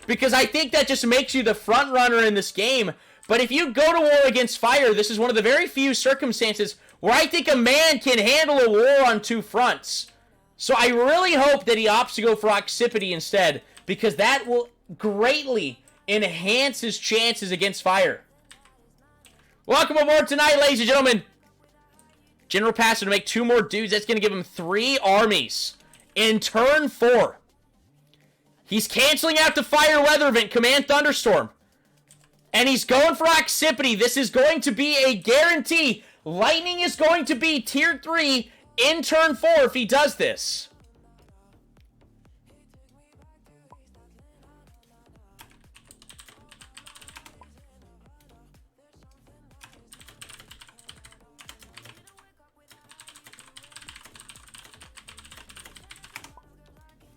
Because I think that just makes you the front runner in this game. But if you go to war against Fire, this is one of the very few circumstances where I think a man can handle a war on 2 fronts. So I really hope that he opts to go for Occipity instead, because that will greatly enhance his chances against Fire. Welcome aboard tonight, ladies and gentlemen. General Passer to make 2 more dudes. That's going to give him 3 armies in turn 4. He's canceling out the Fire Weather Event, Command Thunderstorm. And he's going for Occipity. This is going to be a guarantee. Lightning is going to be tier 3 in turn 4 if he does this.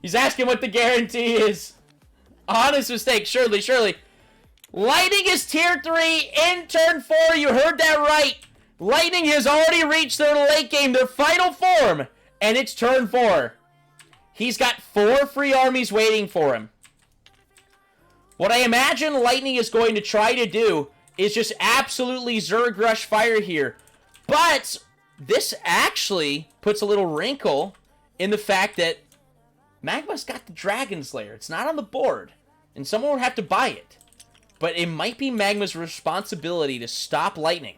He's asking what the guarantee is. Honest mistake. Surely. Lightning is tier 3 in turn 4. You heard that right. Lightning has already reached their late game, their final form. And it's turn 4. He's got 4 free armies waiting for him. What I imagine Lightning is going to try to do is just absolutely Zerg Rush Fire here. But this actually puts a little wrinkle in the fact that Magma's got the Dragon Slayer. It's not on the board, and someone would have to buy it. But it might be Magma's responsibility to stop Lightning.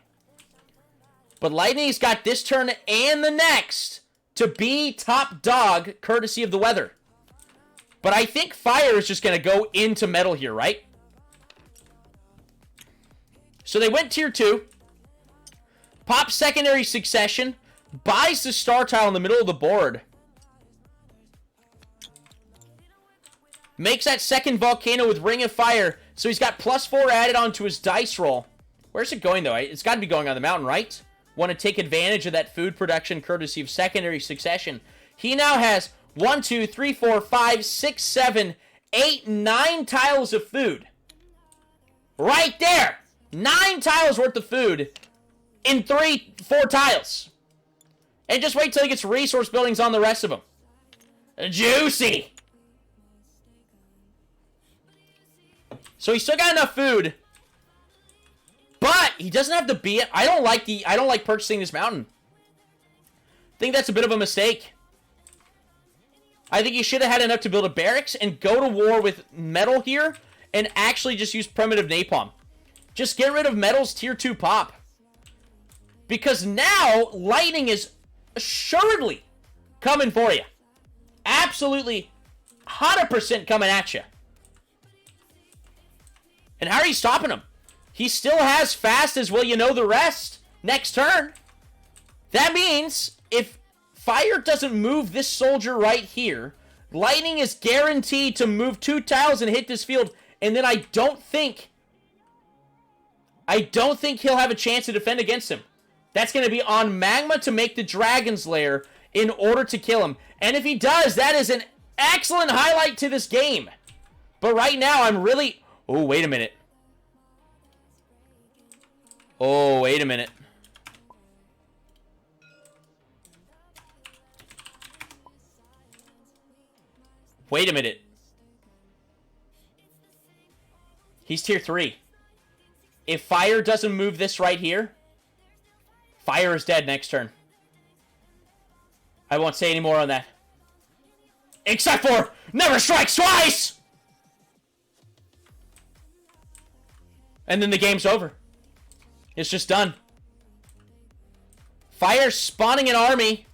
But Lightning's got this turn and the next to be top dog, courtesy of the weather. But I think Fire is just going to go into Metal here, right? So they went tier 2. Pop Secondary Succession. Buys the star tile in the middle of the board. Makes that second Volcano with Ring of Fire. So he's got +4 added onto his dice roll. Where's it going, though? It's got to be going on the mountain, right? Want to take advantage of that food production courtesy of Secondary Succession. He now has 1, 2, 3, 4, 5, 6, 7, 8, 9 tiles of food. Right there! 9 tiles worth of food in 3, 4 tiles. And just wait till he gets resource buildings on the rest of them. Juicy! So he's still got enough food. But he doesn't have to be it. I don't like purchasing this mountain. I think that's a bit of a mistake. I think he should have had enough to build a barracks and go to war with Metal here and actually just use primitive napalm. Just get rid of Metal's tier 2 pop. Because now Lightning is assuredly coming for you. Absolutely 100% coming at you. And how are you stopping him? He still has fast as well, you know the rest. Next turn. That means if Fire doesn't move this soldier right here, Lightning is guaranteed to move 2 tiles and hit this field. And then I don't think he'll have a chance to defend against him. That's going to be on Magma to make the Dragon's Lair in order to kill him. And if he does, that is an excellent highlight to this game. But right now, I'm really... Oh, wait a minute. Oh, wait a minute. Wait a minute. He's tier 3. If Fire doesn't move this right here, Fire is dead next turn. I won't say any more on that. Except for never strikes twice! And then the game's over. It's just done. Fire spawning an army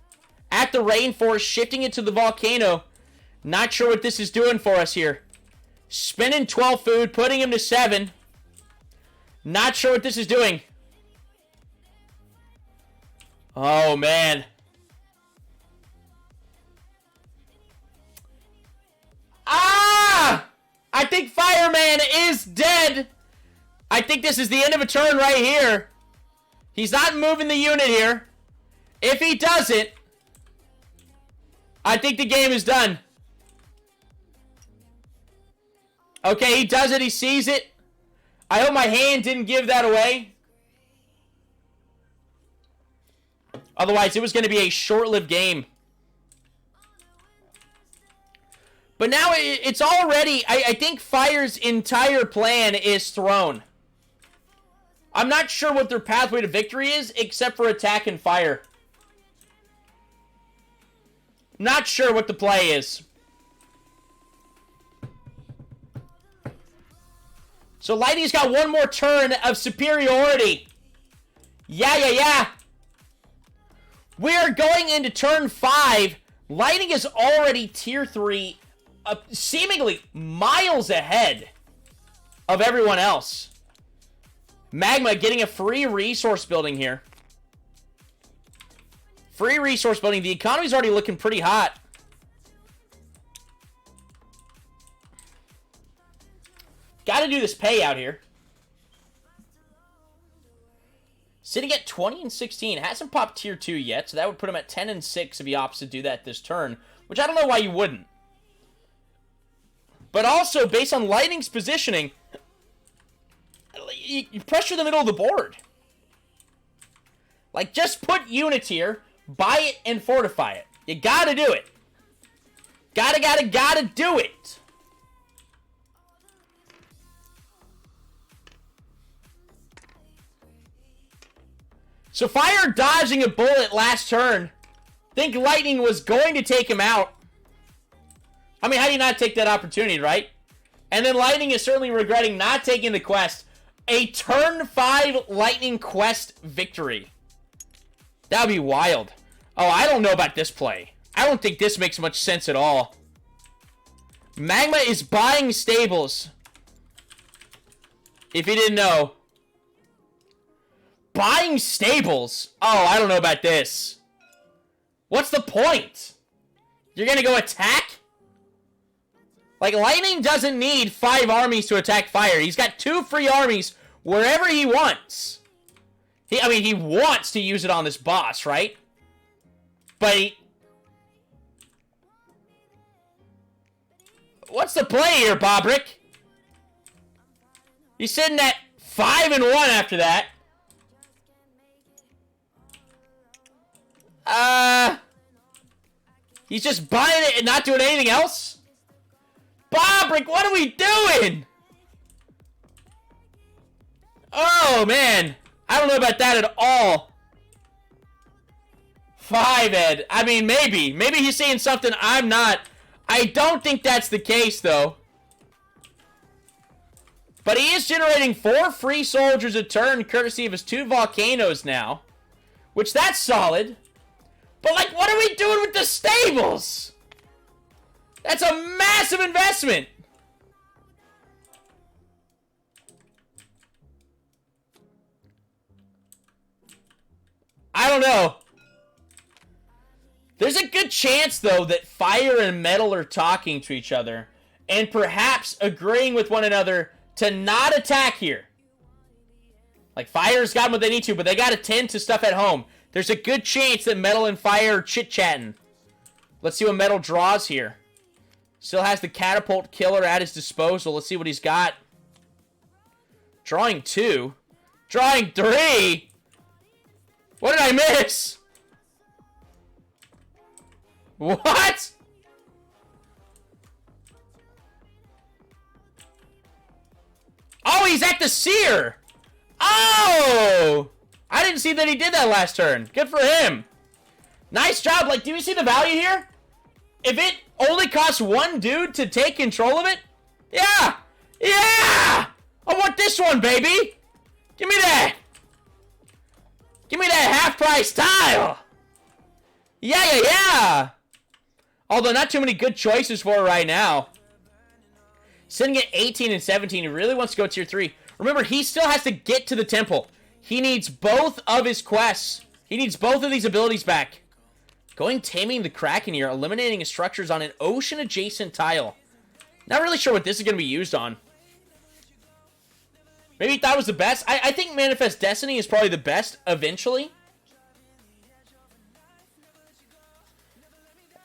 at the rainforest, shifting it to the volcano. Not sure what this is doing for us here. Spending 12 food, putting him to 7. Not sure what this is doing. Oh, man. think Fireman is dead. I think this is the end of a turn right here. He's not moving the unit here. If he doesn't, I think the game is done. Okay, he does it. He sees it. I hope my hand didn't give that away. Otherwise, it was going to be a short-lived game. But now it's already... I think Fire's entire plan is thrown. I'm not sure what their pathway to victory is, except for attack and fire. Not sure what the play is. So Lightning's got one more turn of superiority. Yeah. We are going into turn 5. Lightning is already tier 3, seemingly miles ahead of everyone else. Magma getting a free resource building here. Free resource building. The economy's already looking pretty hot. Got to do this payout here. Sitting at 20 and 16. Hasn't popped tier 2 yet, so that would put him at 10 and 6 if he opts to do that this turn, which I don't know why you wouldn't. But also, based on Lightning's positioning, you pressure the middle of the board. Like, just put units here, buy it, and fortify it. You gotta do it. Gotta do it. So Fire dodging a bullet last turn. Think Lightning was going to take him out. I mean, how do you not take that opportunity, right? And then Lightning is certainly regretting not taking the quest. A turn 5 Lightning quest victory. That would be wild. Oh, I don't know about this play. I don't think this makes much sense at all. Magma is buying stables. If you didn't know. Buying stables? Oh, I don't know about this. What's the point? You're gonna go attack? Like, Lightning doesn't need 5 armies to attack Fire. He's got 2 free armies wherever he wants. He wants to use it on this boss, right? But what's the play here, Bobrick? He's sitting at 5 and 1 after that. He's just buying it and not doing anything else? Bobrick, what are we doing? Oh, man. I don't know about that at all. 5, Ed. I mean, maybe. Maybe he's saying something I'm not. I don't think that's the case, though. But he is generating 4 free soldiers a turn, courtesy of his 2 volcanoes now. Which, that's solid. But, like, what are we doing with the stables? That's a massive investment. I don't know. There's a good chance, though, that Fire and Metal are talking to each other and perhaps agreeing with one another to not attack here. Like, Fire's got what they need to, but they got to tend to stuff at home. There's a good chance that Metal and Fire are chit-chatting. Let's see what Metal draws here. Still has the Catapult Killer at his disposal. Let's see what he's got. Drawing 2. Drawing 3! What did I miss? What? Oh, he's at the Seer! Oh! I didn't see that he did that last turn. Good for him. Nice job. Like, do you see the value here? If it only costs 1 dude to take control of it? Yeah! Yeah! I want this one, baby! Give me that! Give me that half-price tile! Yeah! Although, not too many good choices for her right now. Sitting at 18 and 17, he really wants to go tier 3. Remember, he still has to get to the temple. He needs both of his quests. He needs both of these abilities back. Going Taming the Kraken here, eliminating his structures on an ocean-adjacent tile. Not really sure what this is going to be used on. Maybe he thought it was the best. I think Manifest Destiny is probably the best eventually.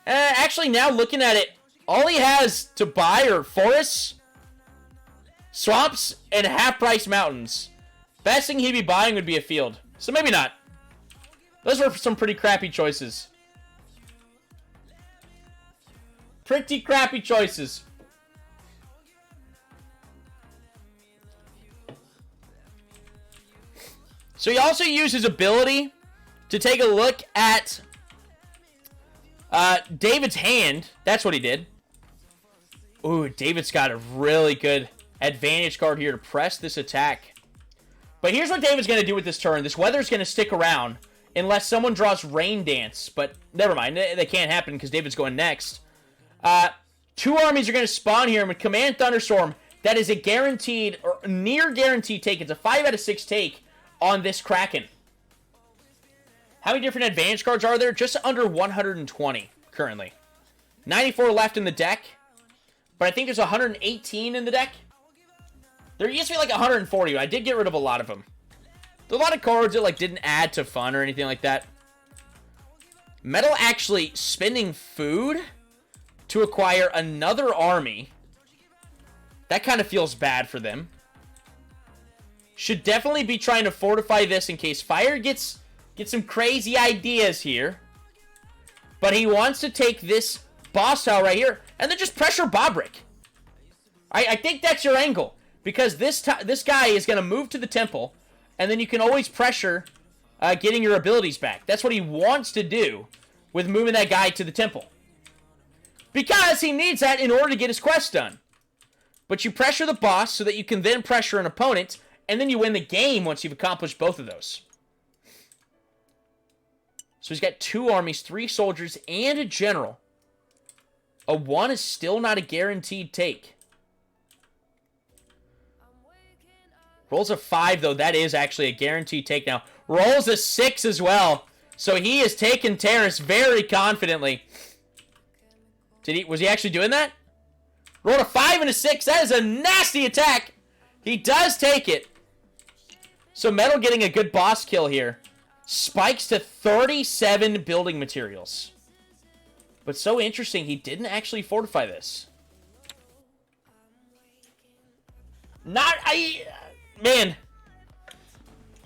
Actually, now looking at it, all he has to buy are forests, swamps, and half-price mountains. Best thing he'd be buying would be a field. So maybe not. Those were some pretty crappy choices. Pretty crappy choices. So he also used his ability to take a look at David's hand. That's what he did. Ooh, David's got a really good advantage card here to press this attack. But here's what David's going to do with this turn. This weather's going to stick around unless someone draws Rain Dance. But never mind. That can't happen because David's going next. 2 armies are going to spawn here. And with Command Thunderstorm, that is a guaranteed or near guaranteed take. It's a 5 out of 6 take on this Kraken. How many different advantage cards are there? Just under 120 currently. 94 left in the deck. But I think there's 118 in the deck. There used to be like 140, but I did get rid of a lot of them. There's a lot of cards that like didn't add to fun or anything like that. Metal actually spending food to acquire another army. That kind of feels bad for them. Should definitely be trying to fortify this in case Fire gets some crazy ideas here. But he wants to take this boss tile right here and then just pressure Bobrick. I think that's your angle. Because this guy is going to move to the temple, and then you can always pressure getting your abilities back. That's what he wants to do with moving that guy to the temple. Because he needs that in order to get his quest done. But you pressure the boss so that you can then pressure an opponent, and then you win the game once you've accomplished both of those. So he's got 2 armies, 3 soldiers, and a general. A 1 is still not a guaranteed take. Rolls a 5, though. That is actually a guaranteed take now. Rolls a 6 as well. So he is taking Terrace very confidently. Was he actually doing that? Rolled a 5 and a 6. That is a nasty attack. He does take it. So Metal getting a good boss kill here. Spikes to 37 building materials. But so interesting, he didn't actually fortify this. Man,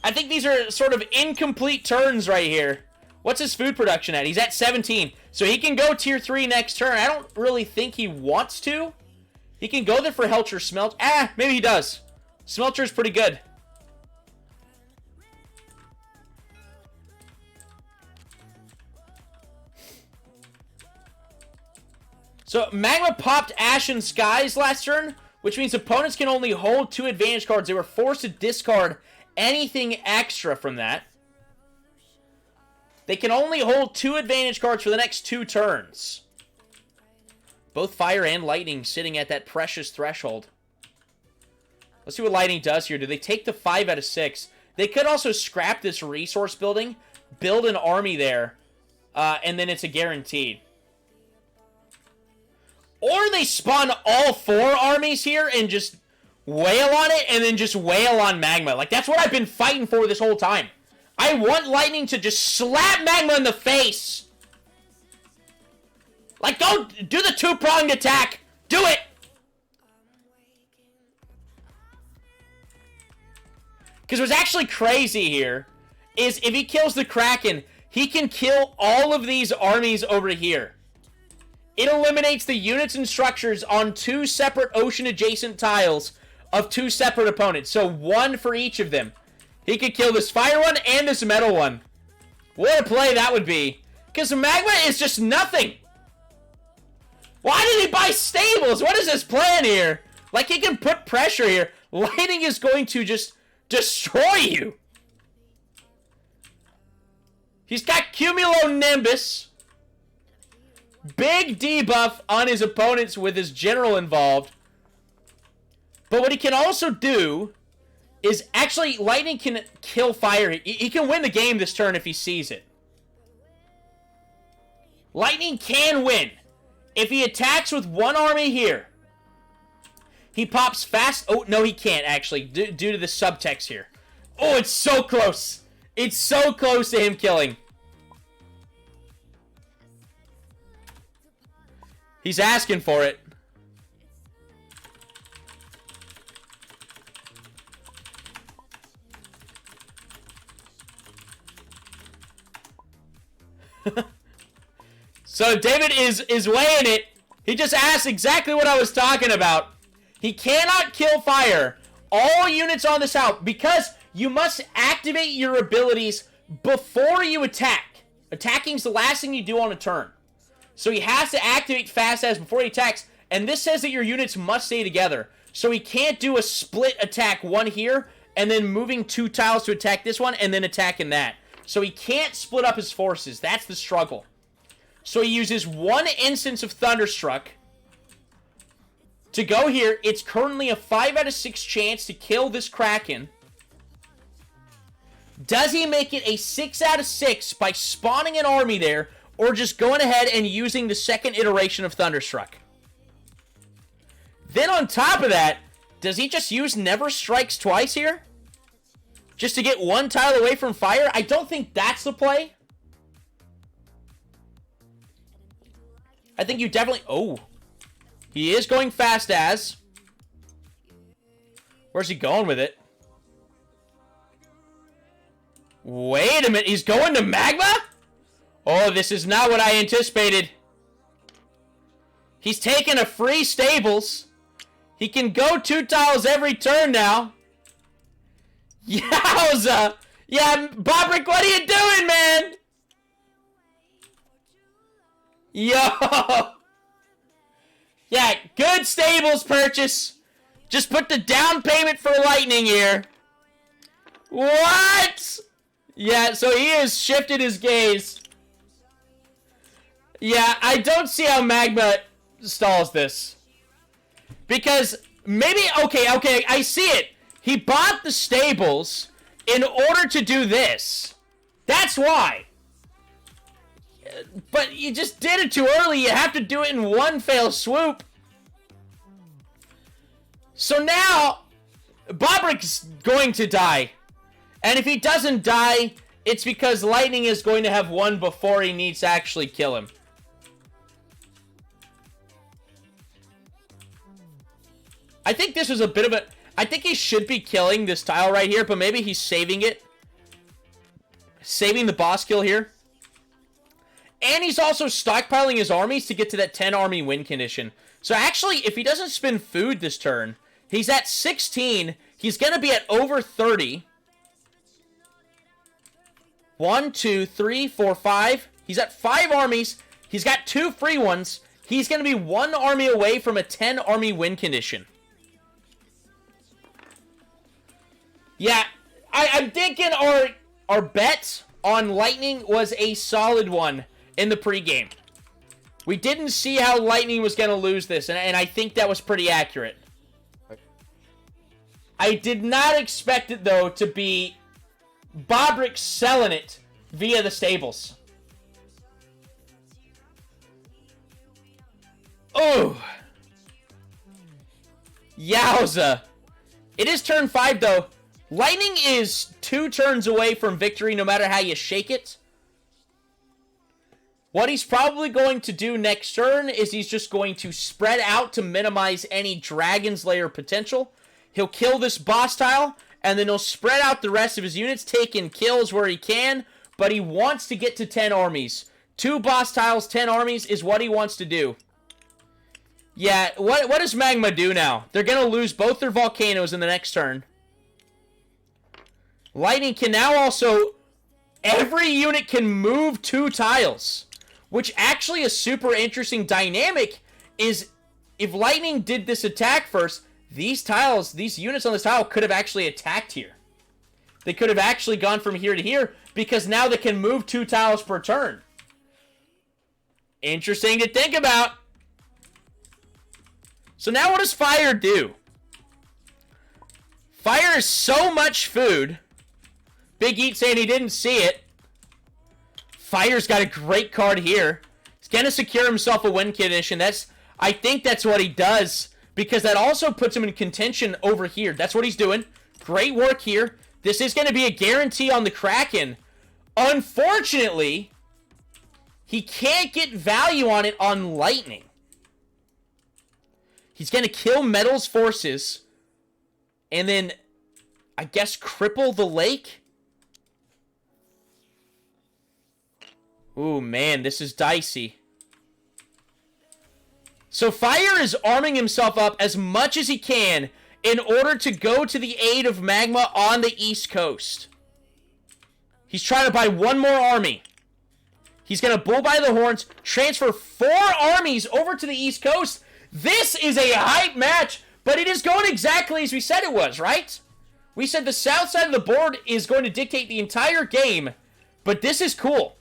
I think these are sort of incomplete turns right here. What's his food production at? He's at 17. So he can go tier 3 next turn. I don't really think he wants to. He can go there for Helcher Smelt. Maybe he does. Smelter's pretty good. So Magma popped Ashen Skies last turn, which means opponents can only hold 2 advantage cards. They were forced to discard anything extra from that. They can only hold 2 advantage cards for the next 2 turns. Both Fire and Lightning sitting at that precious threshold. Let's see what Lightning does here. Do they take the 5 out of 6? They could also scrap this resource building, build an army there, and then it's a guaranteed. Or they spawn all 4 armies here and just wail on it and then just wail on Magma. Like, that's what I've been fighting for this whole time. I want Lightning to just slap Magma in the face. Like, go do the 2-pronged attack. Do it. Because what's actually crazy here is if he kills the Kraken, he can kill all of these armies over here. It eliminates the units and structures on 2 separate ocean-adjacent tiles of 2 separate opponents. So 1 for each of them. He could kill this fire one and this metal one. What a play that would be. Because Magma is just nothing. Why did he buy stables? What is his plan here? Like, he can put pressure here. Lightning is going to just destroy you. He's got Cumulonimbus. Big debuff on his opponents with his general involved. But what he can also do is actually Lightning can kill Fire. He can win the game this turn if he sees it. Lightning can win. If he attacks with 1 army here, He pops fast. Oh, no, he can't, actually, due to the subtext here. Oh, it's so close. It's so close to him killing. He's asking for it. So David is weighing it. He just asked exactly what I was talking about. He cannot kill fire. All units on this out, because you must activate your abilities before you attack. Attacking's the last thing you do on a turn. So he has to activate fast as before he attacks, and this says that your units must stay together. So he can't do a split attack, one here, and then moving 2 tiles to attack this one, and then attacking that. So he can't split up his forces. That's the struggle. So he uses 1 instance of Thunderstruck to go here. It's currently a 5 out of 6 chance to kill this Kraken. Does he make it a 6 out of 6 by spawning an army there, or just going ahead and using the second iteration of Thunderstruck? Then on top of that, does he just use Never Strikes Twice here? Just to get 1 tile away from fire? I don't think that's the play. I think you definitely... Oh. He is going fast as. Where's he going with it? Wait a minute. He's going to Magma? Oh, this is not what I anticipated. He's taking a free stables. He can go 2 tiles every turn now. Yowza! Yeah, Bobrick, what are you doing, man? Yo! Yeah, good stables purchase. Just put the down payment for lightning here. What? Yeah, so he has shifted his gaze. Yeah, I don't see how Magma stalls this. Because maybe... Okay, I see it. He bought the stables in order to do this. That's why. But you just did it too early. You have to do it in one fell swoop. So now, Bobrick's going to die. And if he doesn't die, it's because Lightning is going to have won before he needs to actually kill him. I think this was a bit of a... I think he should be killing this tile right here, but maybe he's saving it. Saving the boss kill here. And he's also stockpiling his armies to get to that 10 army win condition. So actually, if he doesn't spend food this turn, he's at 16. He's going to be at over 30. 1, 2, 3, 4, 5. He's at 5 armies. He's got 2 free ones. He's going to be 1 army away from a 10 army win condition. Yeah, I'm thinking our bet on Lightning was a solid one in the pregame. We didn't see how Lightning was going to lose this, and I think that was pretty accurate. I did not expect it, though, to be Bobrick selling it via the stables. Oh. Yowza. It is turn 5, though. Lightning is 2 turns away from victory no matter how you shake it. What he's probably going to do next turn is he's just going to spread out to minimize any Dragon's Lair potential. He'll kill this boss tile, and then he'll spread out the rest of his units, taking kills where he can, but he wants to get to 10 armies. 2 boss tiles, 10 armies is what he wants to do. Yeah, what does Magma do now? They're going to lose both their volcanoes in the next turn. Lightning can now also... Every unit can move 2 tiles. Which actually is super interesting dynamic is if Lightning did this attack first, these tiles, these units on this tile could have actually attacked here. They could have actually gone from here to here because now they can move 2 tiles per turn. Interesting to think about. So now what does Fire do? Fire is so much food. Big Eat saying he didn't see it. Fire's got a great card here. He's going to secure himself a win condition. I think that's what he does. because that also puts him in contention over here. That's what he's doing. Great work here. This is going to be a guarantee on the Kraken. Unfortunately, he can't get value on it on Lightning. He's going to kill Metal's forces and then, I guess, cripple the lake. Ooh, man, this is dicey. So Fire is arming himself up as much as he can in order to go to the aid of Magma on the East Coast. He's trying to buy one more army. He's going to bull by the horns, transfer 4 armies over to the East Coast. This is a hype match, but it is going exactly as we said it was, right? We said the south side of the board is going to dictate the entire game, but this is cool.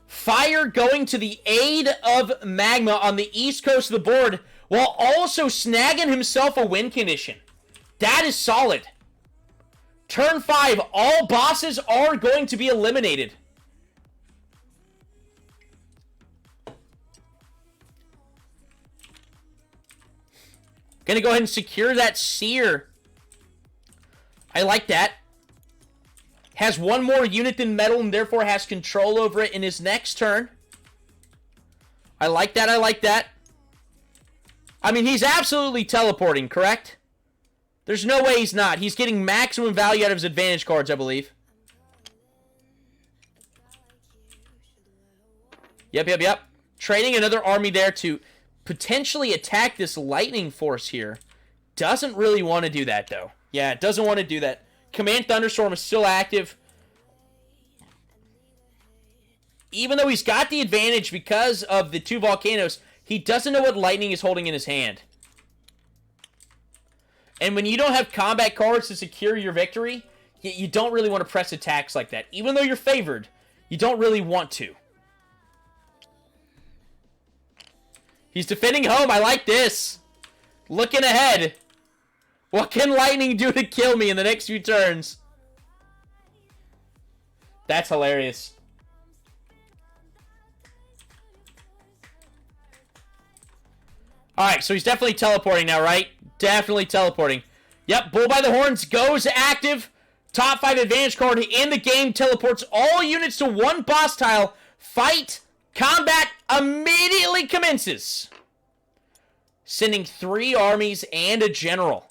Fire going to the aid of Magma on the east coast of the board while also snagging himself a win condition. That is solid. Turn 5, all bosses are going to be eliminated. Gonna go ahead and secure that Seer. I like that. Has one more unit than Metal and therefore has control over it in his next turn. I like that, I like that. I mean, he's absolutely teleporting, correct? There's no way he's not. He's getting maximum value out of his advantage cards, I believe. Yep. Trading another army there to potentially attack this lightning force here. Doesn't really want to do that, though. Yeah, it doesn't want to do that. Command Thunderstorm is still active. Even though he's got the advantage because of the 2 volcanoes, he doesn't know what lightning is holding in his hand. And when you don't have combat cards to secure your victory, you don't really want to press attacks like that. Even though you're favored, you don't really want to. He's defending home. I like this. Looking ahead. What can lightning do to kill me in the next few turns? That's hilarious. Alright, so he's definitely teleporting now, right? Definitely teleporting. Yep, Bull by the Horns goes active. Top 5 advantage card in the game. Teleports all units to one boss tile. Fight. Combat immediately commences. Sending 3 armies and a general.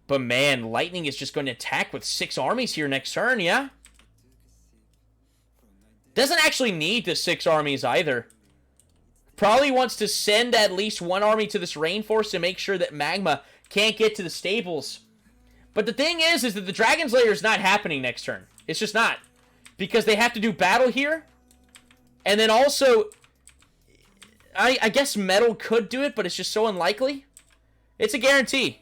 But man, Lightning is just going to attack with 6 armies here next turn, yeah? Doesn't actually need the 6 armies either. Probably wants to send at least 1 army to this rainforest to make sure that Magma can't get to the stables. But the thing is that the Dragon's Lair is not happening next turn. It's just not. Because they have to do battle here. And then also, I guess Metal could do it, but it's just so unlikely. It's a guarantee.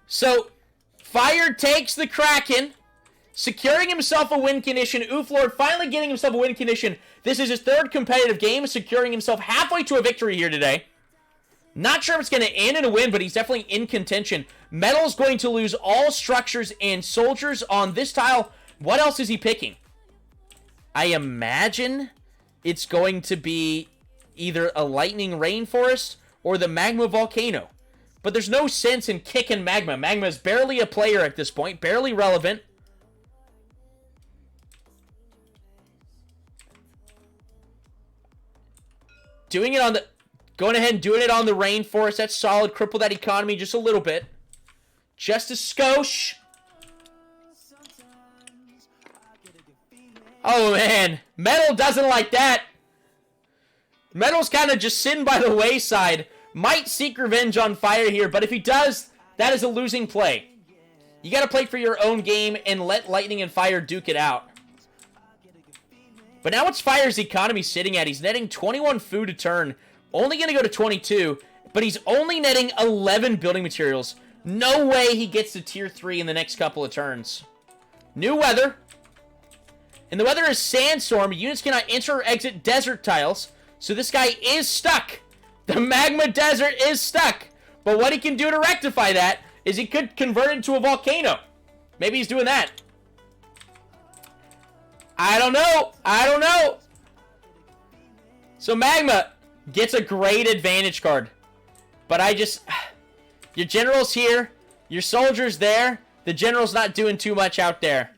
So, Fire takes the Kraken, securing himself a win condition. Ooflord finally getting himself a win condition. This is his 3rd competitive game, securing himself halfway to a victory here today. Not sure if it's going to end in a win, but he's definitely in contention. Metal's going to lose all structures and soldiers on this tile. What else is he picking? I imagine it's going to be either a lightning rainforest or the magma volcano. But there's no sense in kicking Magma. Magma is barely a player at this point, barely relevant. Doing it on the... Going ahead and doing it on the rainforest. That's solid. Cripple that economy just a little bit. Just a skosh. Oh, man. Metal doesn't like that. Metal's kind of just sitting by the wayside. Might seek revenge on Fire here, but if he does, that is a losing play. You got to play for your own game and let Lightning and Fire duke it out. But now what's Fire's economy sitting at? He's netting 21 food a turn. Only going to go to 22, but he's only netting 11 building materials. No way he gets to tier 3 in the next couple of turns. New weather. And the weather is sandstorm. Units cannot enter or exit desert tiles. So this guy is stuck. The magma desert is stuck. But what he can do to rectify that is he could convert it into a volcano. Maybe he's doing that. I don't know. So Magma, Gets a great advantage card. But I just... Your general's here. Your soldier's there. The general's not doing too much out there.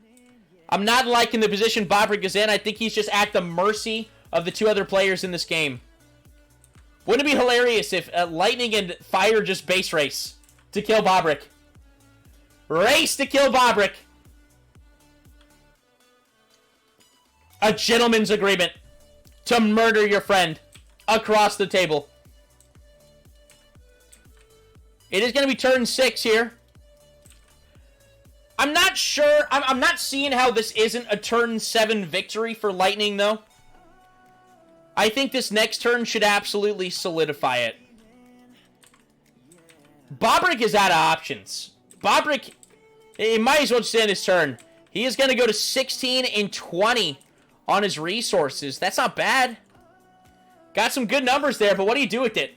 I'm not liking the position Bobrick is in. I think he's just at the mercy of the two other players in this game. Wouldn't it be hilarious if Lightning and Fire just base race to kill Bobrick? Race to kill Bobrick. A gentleman's agreement to murder your friend across the table. It is going to be turn 6 here. I'm not sure. I'm not seeing how this isn't a turn 7 victory for Lightning, though. I think this next turn should absolutely solidify it. Bobrick is out of options. Bobrick, he might as well just end his turn. He is going to go to 16 and 20 on his resources. That's not bad. Got some good numbers there, but what do you do with it?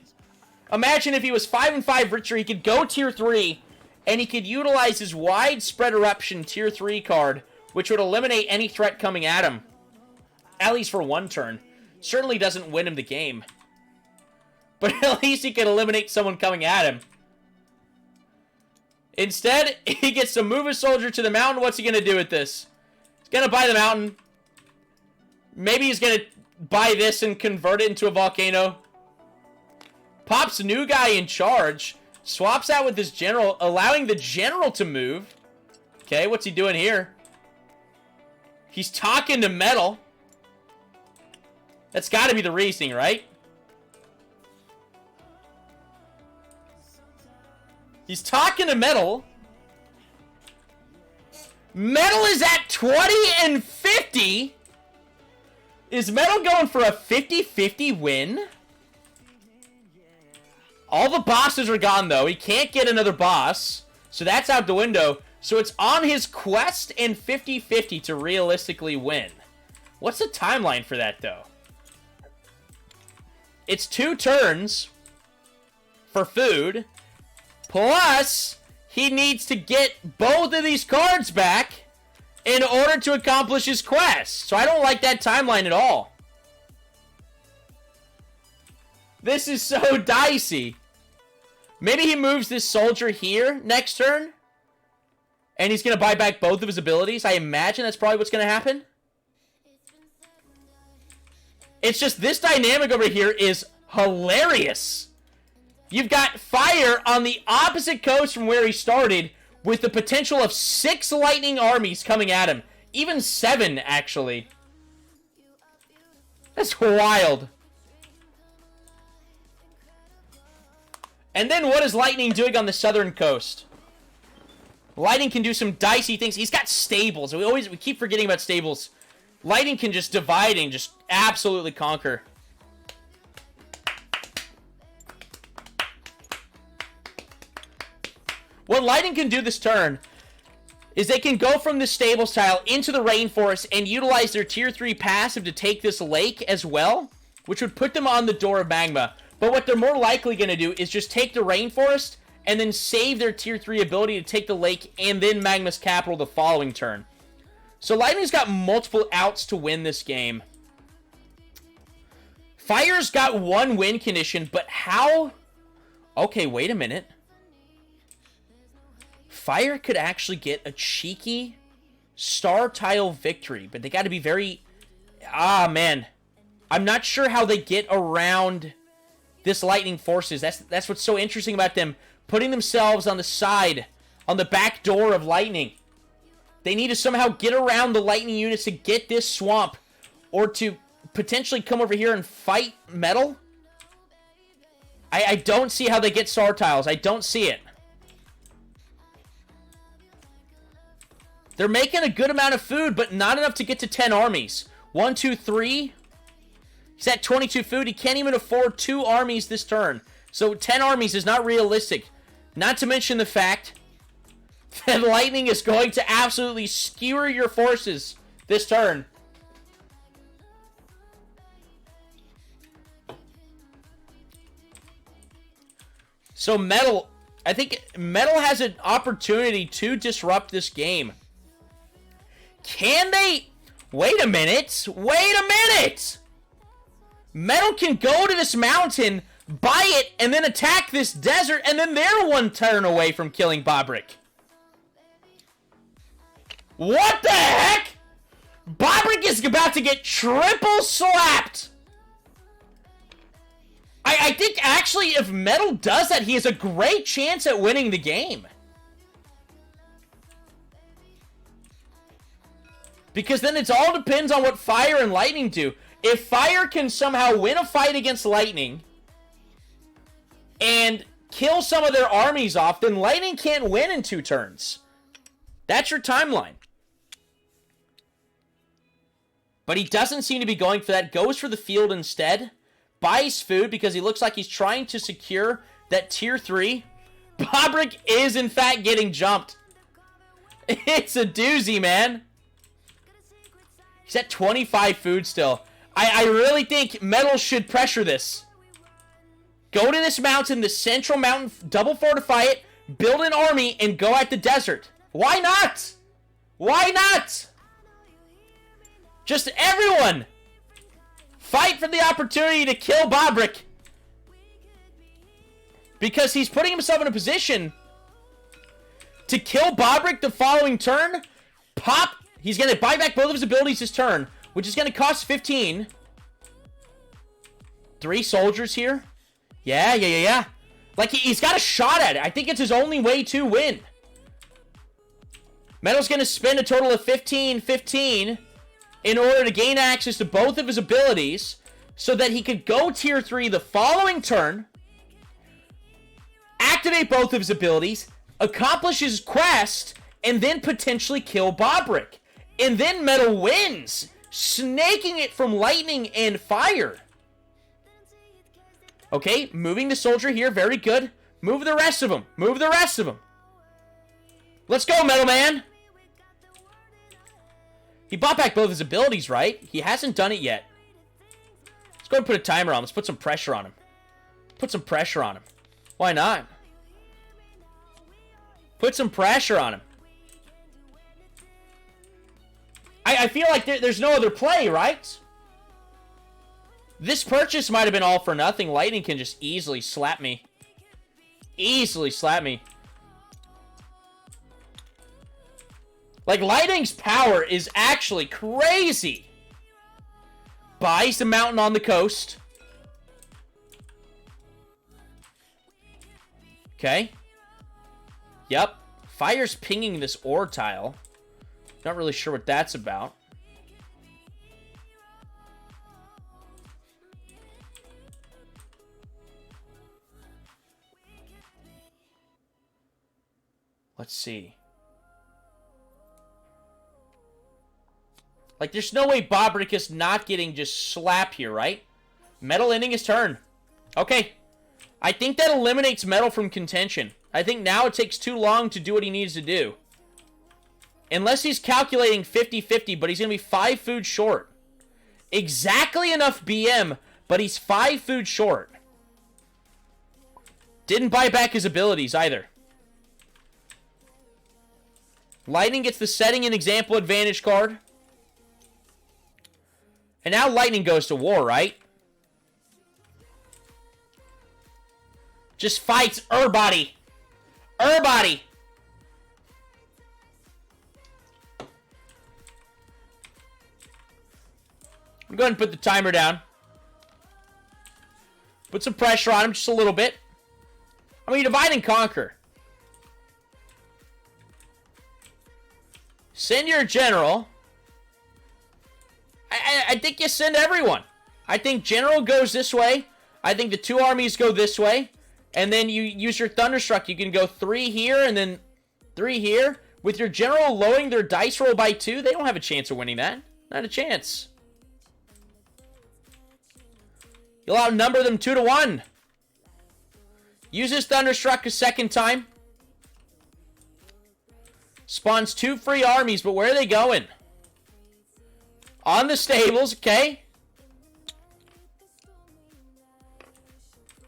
Imagine if he was 5 and 5 richer, he could go tier 3, and he could utilize his Widespread Eruption tier 3 card, which would eliminate any threat coming at him. At least for one turn. Certainly doesn't win him the game. But at least he can eliminate someone coming at him. Instead, he gets to move his soldier to the mountain. What's he going to do with this? He's going to buy the mountain. Maybe he's going to buy this and convert it into a volcano. Pops a new guy in charge. Swaps out with his general, allowing the general to move. Okay, what's he doing here? He's talking to Metal. That's got to be the reasoning, right? He's talking to Metal. Metal is at 20 and 50. Is Metal going for a 50-50 win? All the bosses are gone, though. He can't get another boss. So that's out the window. So it's on his quest and 50-50 to realistically win. What's the timeline for that, though? It's 2 turns for food. Plus, he needs to get both of these cards back in order to accomplish his quest. So I don't like that timeline at all. This is so dicey. Maybe he moves this soldier here next turn. And he's going to buy back both of his abilities. I imagine that's probably what's going to happen. It's just this dynamic over here is hilarious. You've got Fire on the opposite coast from where he started with the potential of 6 Lightning armies coming at him. Even 7, actually. That's wild. And then what is Lightning doing on the southern coast? Lightning can do some dicey things. He's got stables. We keep forgetting about stables. Lightning can just divide and just absolutely conquer. What Lightning can do this turn is they can go from the stables tile into the rainforest and utilize their tier 3 passive to take this lake as well, which would put them on the door of Magma. But what they're more likely going to do is just take the rainforest and then save their tier 3 ability to take the lake and then Magma's capital the following turn. So Lightning's got multiple outs to win this game. Fire's got 1 win condition, but how? Okay, wait a minute. Fire could actually get a cheeky star tile victory, but they got to be very... Ah, man. I'm not sure how they get around this Lightning forces. That's what's so interesting about them. Putting themselves on the side, on the back door of Lightning. They need to somehow get around the Lightning units to get this swamp. Or to potentially come over here and fight Metal. I don't see how they get star tiles. I don't see it. They're making a good amount of food, but not enough to get to 10 armies. 1, 2, 3. He's at 22 food. He can't even afford 2 armies this turn. So 10 armies is not realistic. Not to mention the fact that Lightning is going to absolutely skewer your forces this turn. So Metal, I think Metal has an opportunity to disrupt this game. Can they? Wait a minute. Wait a minute. Metal can go to this mountain, buy it, and then attack this desert, and then they're one turn away from killing Bobrick. What the heck? Bobrick is about to get triple slapped. I think, actually, if Metal does that, he has a great chance at winning the game. Because then it all depends on what Fire and Lightning do. If Fire can somehow win a fight against Lightning and kill some of their armies off, then Lightning can't win in 2 turns. That's your timeline. But he doesn't seem to be going for that. Goes for the field instead. Buys food because he looks like he's trying to secure that tier 3. Bobrick is, in fact, getting jumped. It's a doozy, man. He's at 25 food still. I really think Metal should pressure this. Go to this mountain, the central mountain, double fortify it, build an army, and go at the desert. Why not? Why not? Just everyone fight for the opportunity to kill Bobrick. Because he's putting himself in a position to kill Bobrick the following turn. Pop. He's going to buy back both of his abilities this turn, which is going to cost 15. 3 soldiers here. Yeah. Like, he's got a shot at it. I think it's his only way to win. Metal's going to spend a total of 15 in order to gain access to both of his abilities so that he could go tier 3 the following turn, activate both of his abilities, accomplish his quest, and then potentially kill Bobrick. And then Metal wins, snaking it from Lightning and Fire. Okay, moving the soldier here, very good. Move the rest of them. Let's go, Metal Man. He bought back both his abilities, right? He hasn't done it yet. Let's go and put a timer on. Let's put some pressure on him. Why not? Put some pressure on him. I feel like there's no other play, right? This purchase might have been all for nothing. Lightning can just easily slap me. Like, Lightning's power is actually crazy. Buys the mountain on the coast. Okay. Yep. Fire's pinging this ore tile. Not really sure what that's about. Let's see. Like, there's no way Bobrick is not getting just slapped here, right? Metal ending his turn. Okay. I think that eliminates Metal from contention. I think now it takes too long to do what he needs to do. Unless he's calculating 50-50, but he's going to be 5 food short. Exactly enough BM, but he's 5 food short. Didn't buy back his abilities either. Lightning gets the setting and example advantage card. And now Lightning goes to war, right? Just fights Urbody. Urbody. I'm going to put the timer down. Put some pressure on him just a little bit. I mean, divide and conquer. Send your general. I think you send everyone. I think general goes this way. I think the 2 armies go this way. And then you use your Thunderstruck. You can go 3 here and then 3 here. With your general lowering their dice roll by 2, they don't have a chance of winning that. Not a chance. You'll outnumber them 2-1. Use his Thunderstruck a second time. Spawns 2 free armies, but where are they going? On the stables, okay.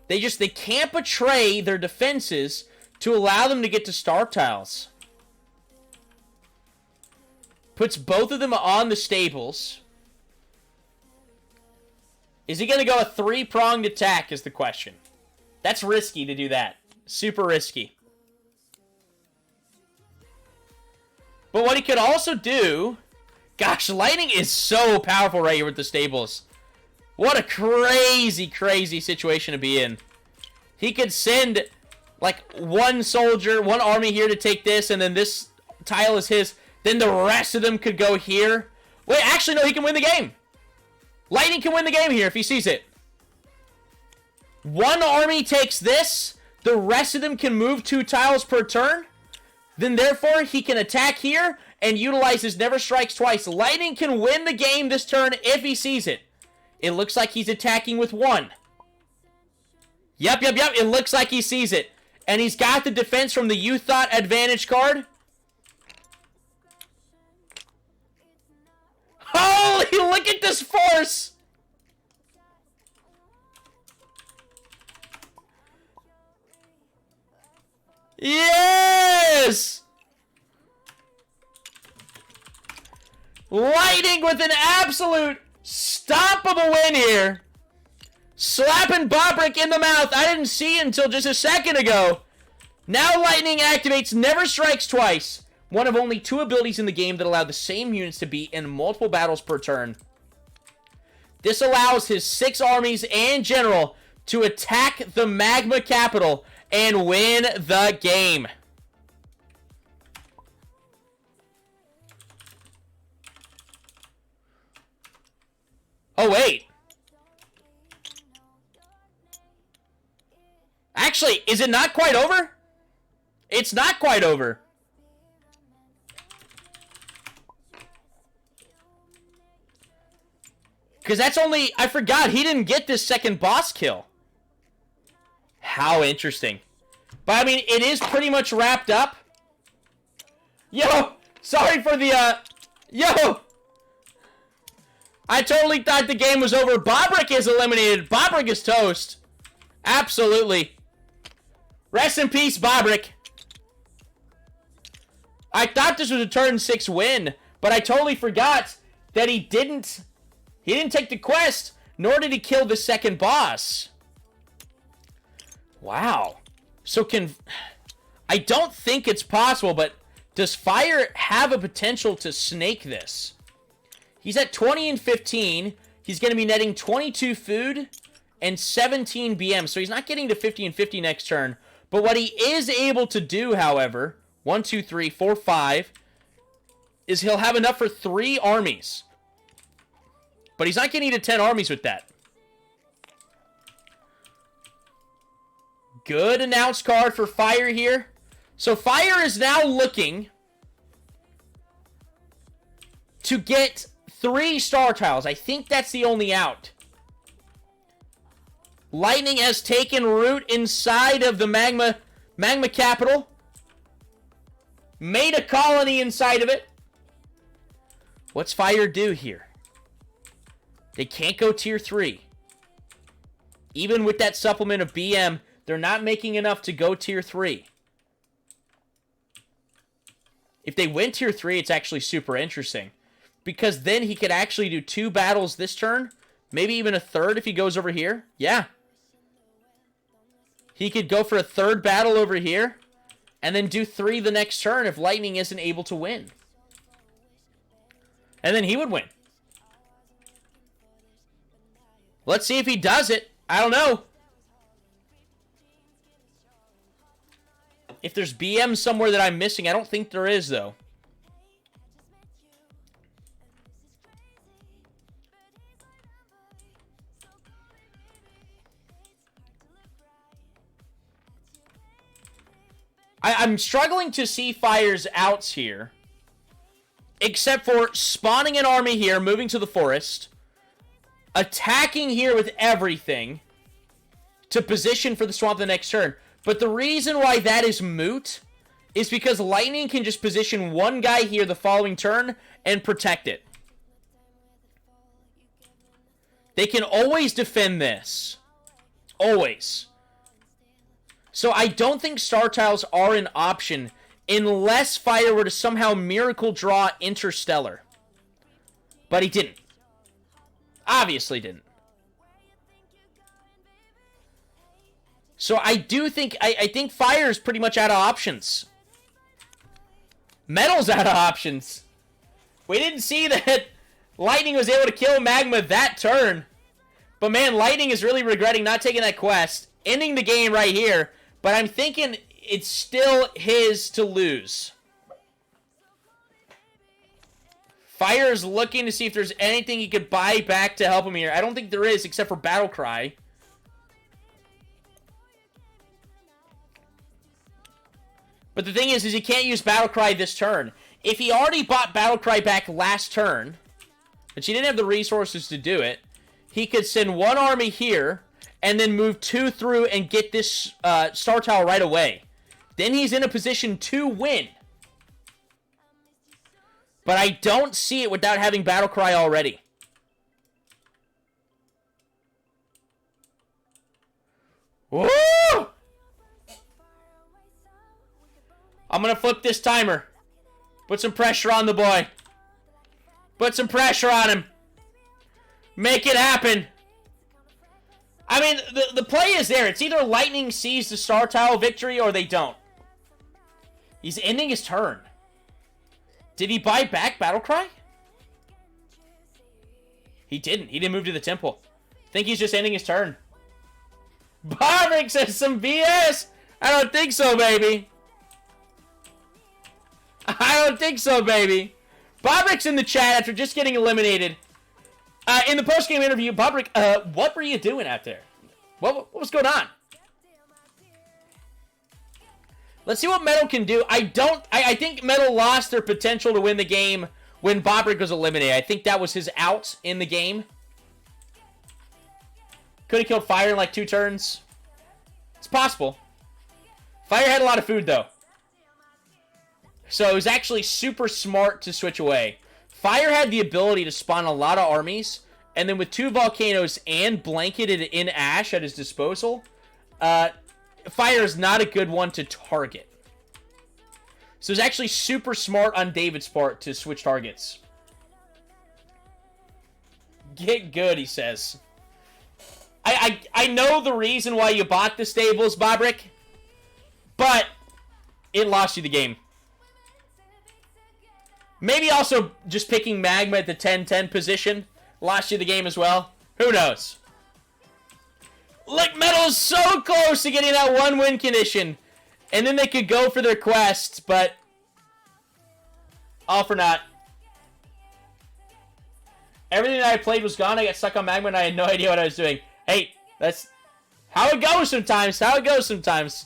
They can't betray their defenses to allow them to get to star tiles. Puts both of them on the stables. Is he going to go a three-pronged attack is the question. That's risky to do that. Super risky. But what he could also do... Gosh, lightning is so powerful right here with the stables. What a crazy, crazy situation to be in. He could send, like, one soldier, one army here to take this, and then this tile is his. Then the rest of them could go here. Wait, actually, no, he can win the game. Lightning can win the game here if he sees it. One army takes this. The rest of them can move 2 tiles per turn. Then, therefore, he can attack here and utilize his Never Strikes Twice. Lightning can win the game this turn if he sees it. It looks like he's attacking with 1. Yep. It looks like he sees it. And he's got the defense from the You Thought Advantage card. Holy, look at this force! Yes! Lightning with an absolute stomp of a win here. Slapping Bobrick in the mouth. I didn't see it until just a second ago. Now Lightning activates Never Strikes Twice. One of only 2 abilities in the game that allow the same units to be in multiple battles per turn. This allows his 6 armies and general to attack the Magma capital and win the game. Oh, wait. Actually, is it not quite over? It's not quite over. Because that's only... I forgot, he didn't get this second boss kill. How interesting. But, I mean, it is pretty much wrapped up. Yo! Sorry for the, Yo! I totally thought the game was over. Bobrick is eliminated. Bobrick is toast. Absolutely. Rest in peace, Bobrick. I thought this was a turn 6 win, but I totally forgot that he didn't take the quest, nor did he kill the second boss. Wow. So I don't think it's possible, but does Fire have a potential to snake this? He's at 20 and 15. He's going to be netting 22 food and 17 BM. So he's not getting to 50 and 50 next turn. But what he is able to do, however, 1, 2, 3, 4, 5, is he'll have enough for 3 armies. But he's not getting to 10 armies with that. Good announce card for Fire here. So Fire is now looking to get 3 star tiles. I think that's the only out. Lightning has taken root inside of the Magma capital. Made a colony inside of it. What's Fire do here? They can't go tier 3. Even with that supplement of BM, they're not making enough to go tier 3. If they went tier 3, it's actually super interesting. Because then he could actually do 2 battles this turn. Maybe even a third if he goes over here. Yeah. He could go for a 3rd battle over here. And then do 3 the next turn if Lightning isn't able to win. And then he would win. Let's see if he does it. I don't know. If there's BM somewhere that I'm missing, I don't think there is, though. I'm struggling to see Fire's outs here. Except for spawning an army here, moving to the forest. Attacking here with everything. To position for the swamp the next turn. But the reason why that is moot is because Lightning can just position one guy here the following turn and protect it. They can always defend this. Always. So I don't think Star Tiles are an option unless Fire were to somehow miracle draw Interstellar. But he didn't. Obviously didn't. So I do think, I think Fire is pretty much out of options. Metal's out of options. We didn't see that Lightning was able to kill Magma that turn. But man, Lightning is really regretting not taking that quest. Ending the game right here. But I'm thinking it's still his to lose. Fire is looking to see if there's anything he could buy back to help him here. I don't think there is, except for Battle Cry. But the thing is he can't use Battle Cry this turn. If he already bought Battle Cry back last turn, but he didn't have the resources to do it, he could send one army here, and then move 2 through and get this Star Tower right away. Then he's in a position to win. But I don't see it without having Battle Cry already. Woo! I'm going to flip this timer. Put some pressure on the boy. Put some pressure on him. Make it happen. I mean, the play is there. It's either Lightning sees the Star Tower victory or they don't. He's ending his turn. Did he buy back Battle Cry? He didn't. He didn't move to the temple. I think he's just ending his turn. Barrick says some BS. I don't think so, baby. I don't think so, baby. Bobrick's in the chat after just getting eliminated. In the post-game interview, Bobrick, what were you doing out there? What was going on? Let's see what Metal can do. I think Metal lost their potential to win the game when Bobrick was eliminated. I think that was his out in the game. Could have killed Fire in like 2 turns. It's possible. Fire had a lot of food, though. So it was actually super smart to switch away. Fire had the ability to spawn a lot of armies, and then with 2 volcanoes and blanketed in ash at his disposal, Fire is not a good one to target. So it's actually super smart on David's part to switch targets. Get good, he says. I know the reason why you bought the stables, Bobrick, but it lost you the game. Maybe also just picking Magma at the 10-10 position lost you the game as well. Who knows? Look, Metal's so close to getting that 1-win condition. And then they could go for their quests, but all for naught. Everything that I played was gone. I got stuck on Magma and I had no idea what I was doing. Hey, that's how it goes sometimes. How it goes sometimes.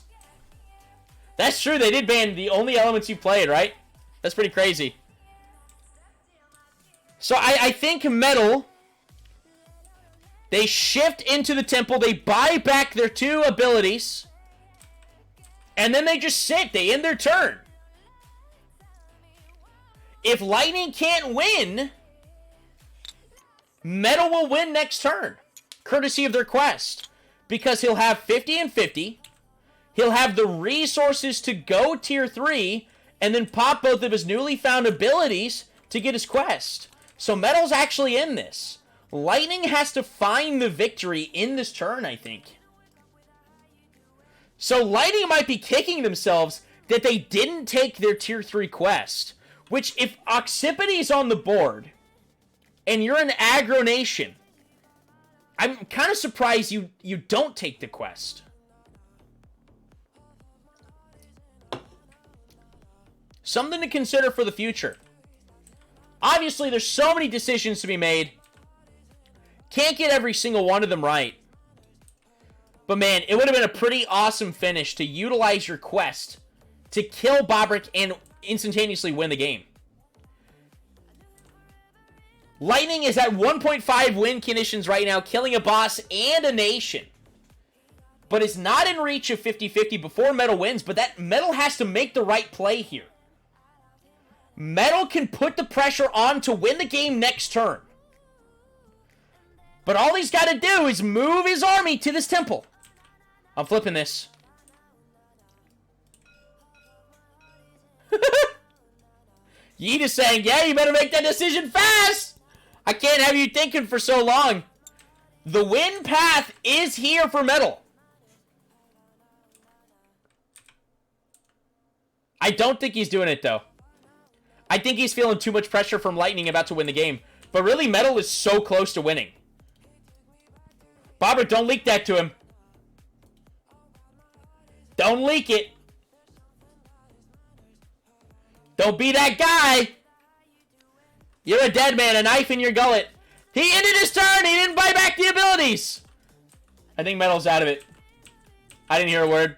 That's true. They did ban the only elements you played, right? That's pretty crazy. So I think Metal, they shift into the temple, they buy back their 2 abilities, and then they just sit. They end their turn. If Lightning can't win, Metal will win next turn, courtesy of their quest, because he'll have 50 and 50, he'll have the resources to go tier 3, and then pop both of his newly found abilities to get his quest. So Metal's actually in this. Lightning has to find the victory in this turn, I think. So Lightning might be kicking themselves that they didn't take their tier 3 quest. Which, if Occipity's on the board, and you're an aggro nation, I'm kind of surprised you don't take the quest. Something to consider for the future. Obviously, there's so many decisions to be made. Can't get every single one of them right. But man, it would have been a pretty awesome finish to utilize your quest to kill Bobrick and instantaneously win the game. Lightning is at 1.5 win conditions right now, killing a boss and a nation. But it's not in reach of 50-50 before Metal wins, but that Metal has to make the right play here. Metal can put the pressure on to win the game next turn. But all he's got to do is move his army to this temple. I'm flipping this. Yeet is saying, yeah, you better make that decision fast. I can't have you thinking for so long. The win path is here for Metal. I don't think he's doing it, though. I think he's feeling too much pressure from Lightning about to win the game. But really, Metal is so close to winning. Bobber, don't leak that to him. Don't leak it. Don't be that guy. You're a dead man, a knife in your gullet. He ended his turn. He didn't buy back the abilities. I think Metal's out of it. I didn't hear a word.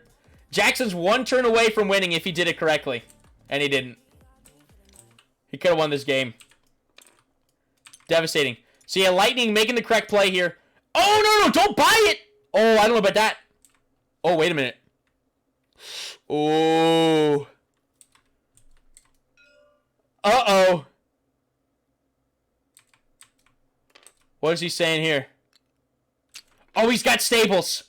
Jackson's one turn away from winning if he did it correctly. And he didn't. He could have won this game. Devastating. So yeah, Lightning making the correct play here. Oh, no, don't buy it. Oh, I don't know about that. Oh, wait a minute. Oh. Uh-oh. What is he saying here? Oh, he's got stables.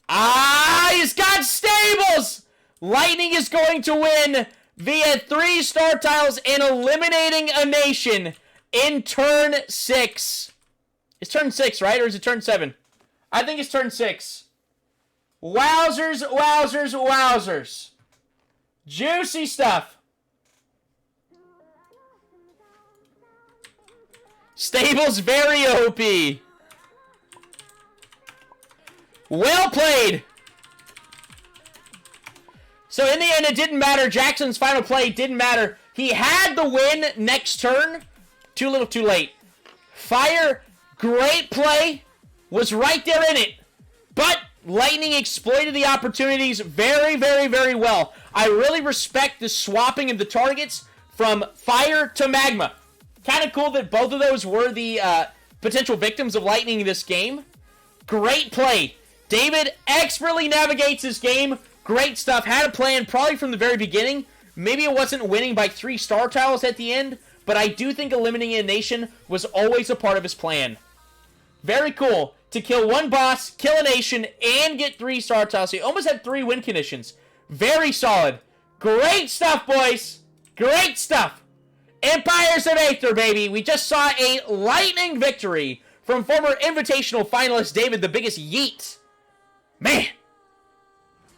Ah, he's got stables! Lightning is going to win via 3 star tiles and eliminating a nation in turn 6. It's turn 6, right? Or is it turn 7? I think it's turn 6. Wowzers, wowzers, wowzers. Juicy stuff. Stables very OP. Well played. So in the end, it didn't matter. Jackson's final play didn't matter. He had the win next turn. Too little, too late. Fire, great play. Was right there in it. But Lightning exploited the opportunities very, very, very well. I really respect the swapping of the targets from Fire to Magma. Kind of cool that both of those were the potential victims of Lightning in this game. Great play. David expertly navigates this game. Great stuff. Had a plan probably from the very beginning. Maybe it wasn't winning by 3 star tiles at the end, but I do think eliminating a nation was always a part of his plan. Very cool. To kill 1 boss, kill a nation, and get 3 star tiles. He almost had 3 win conditions. Very solid. Great stuff, boys. Great stuff. Empires of Aether, baby. We just saw a Lightning victory from former Invitational finalist David, the biggest yeet. Man.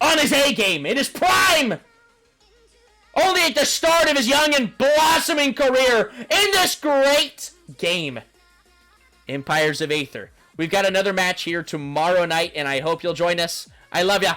On his A game. In his prime. Only at the start of his young and blossoming career in this great game. Empires of Aether. We've got another match here tomorrow night, and I hope you'll join us. I love ya.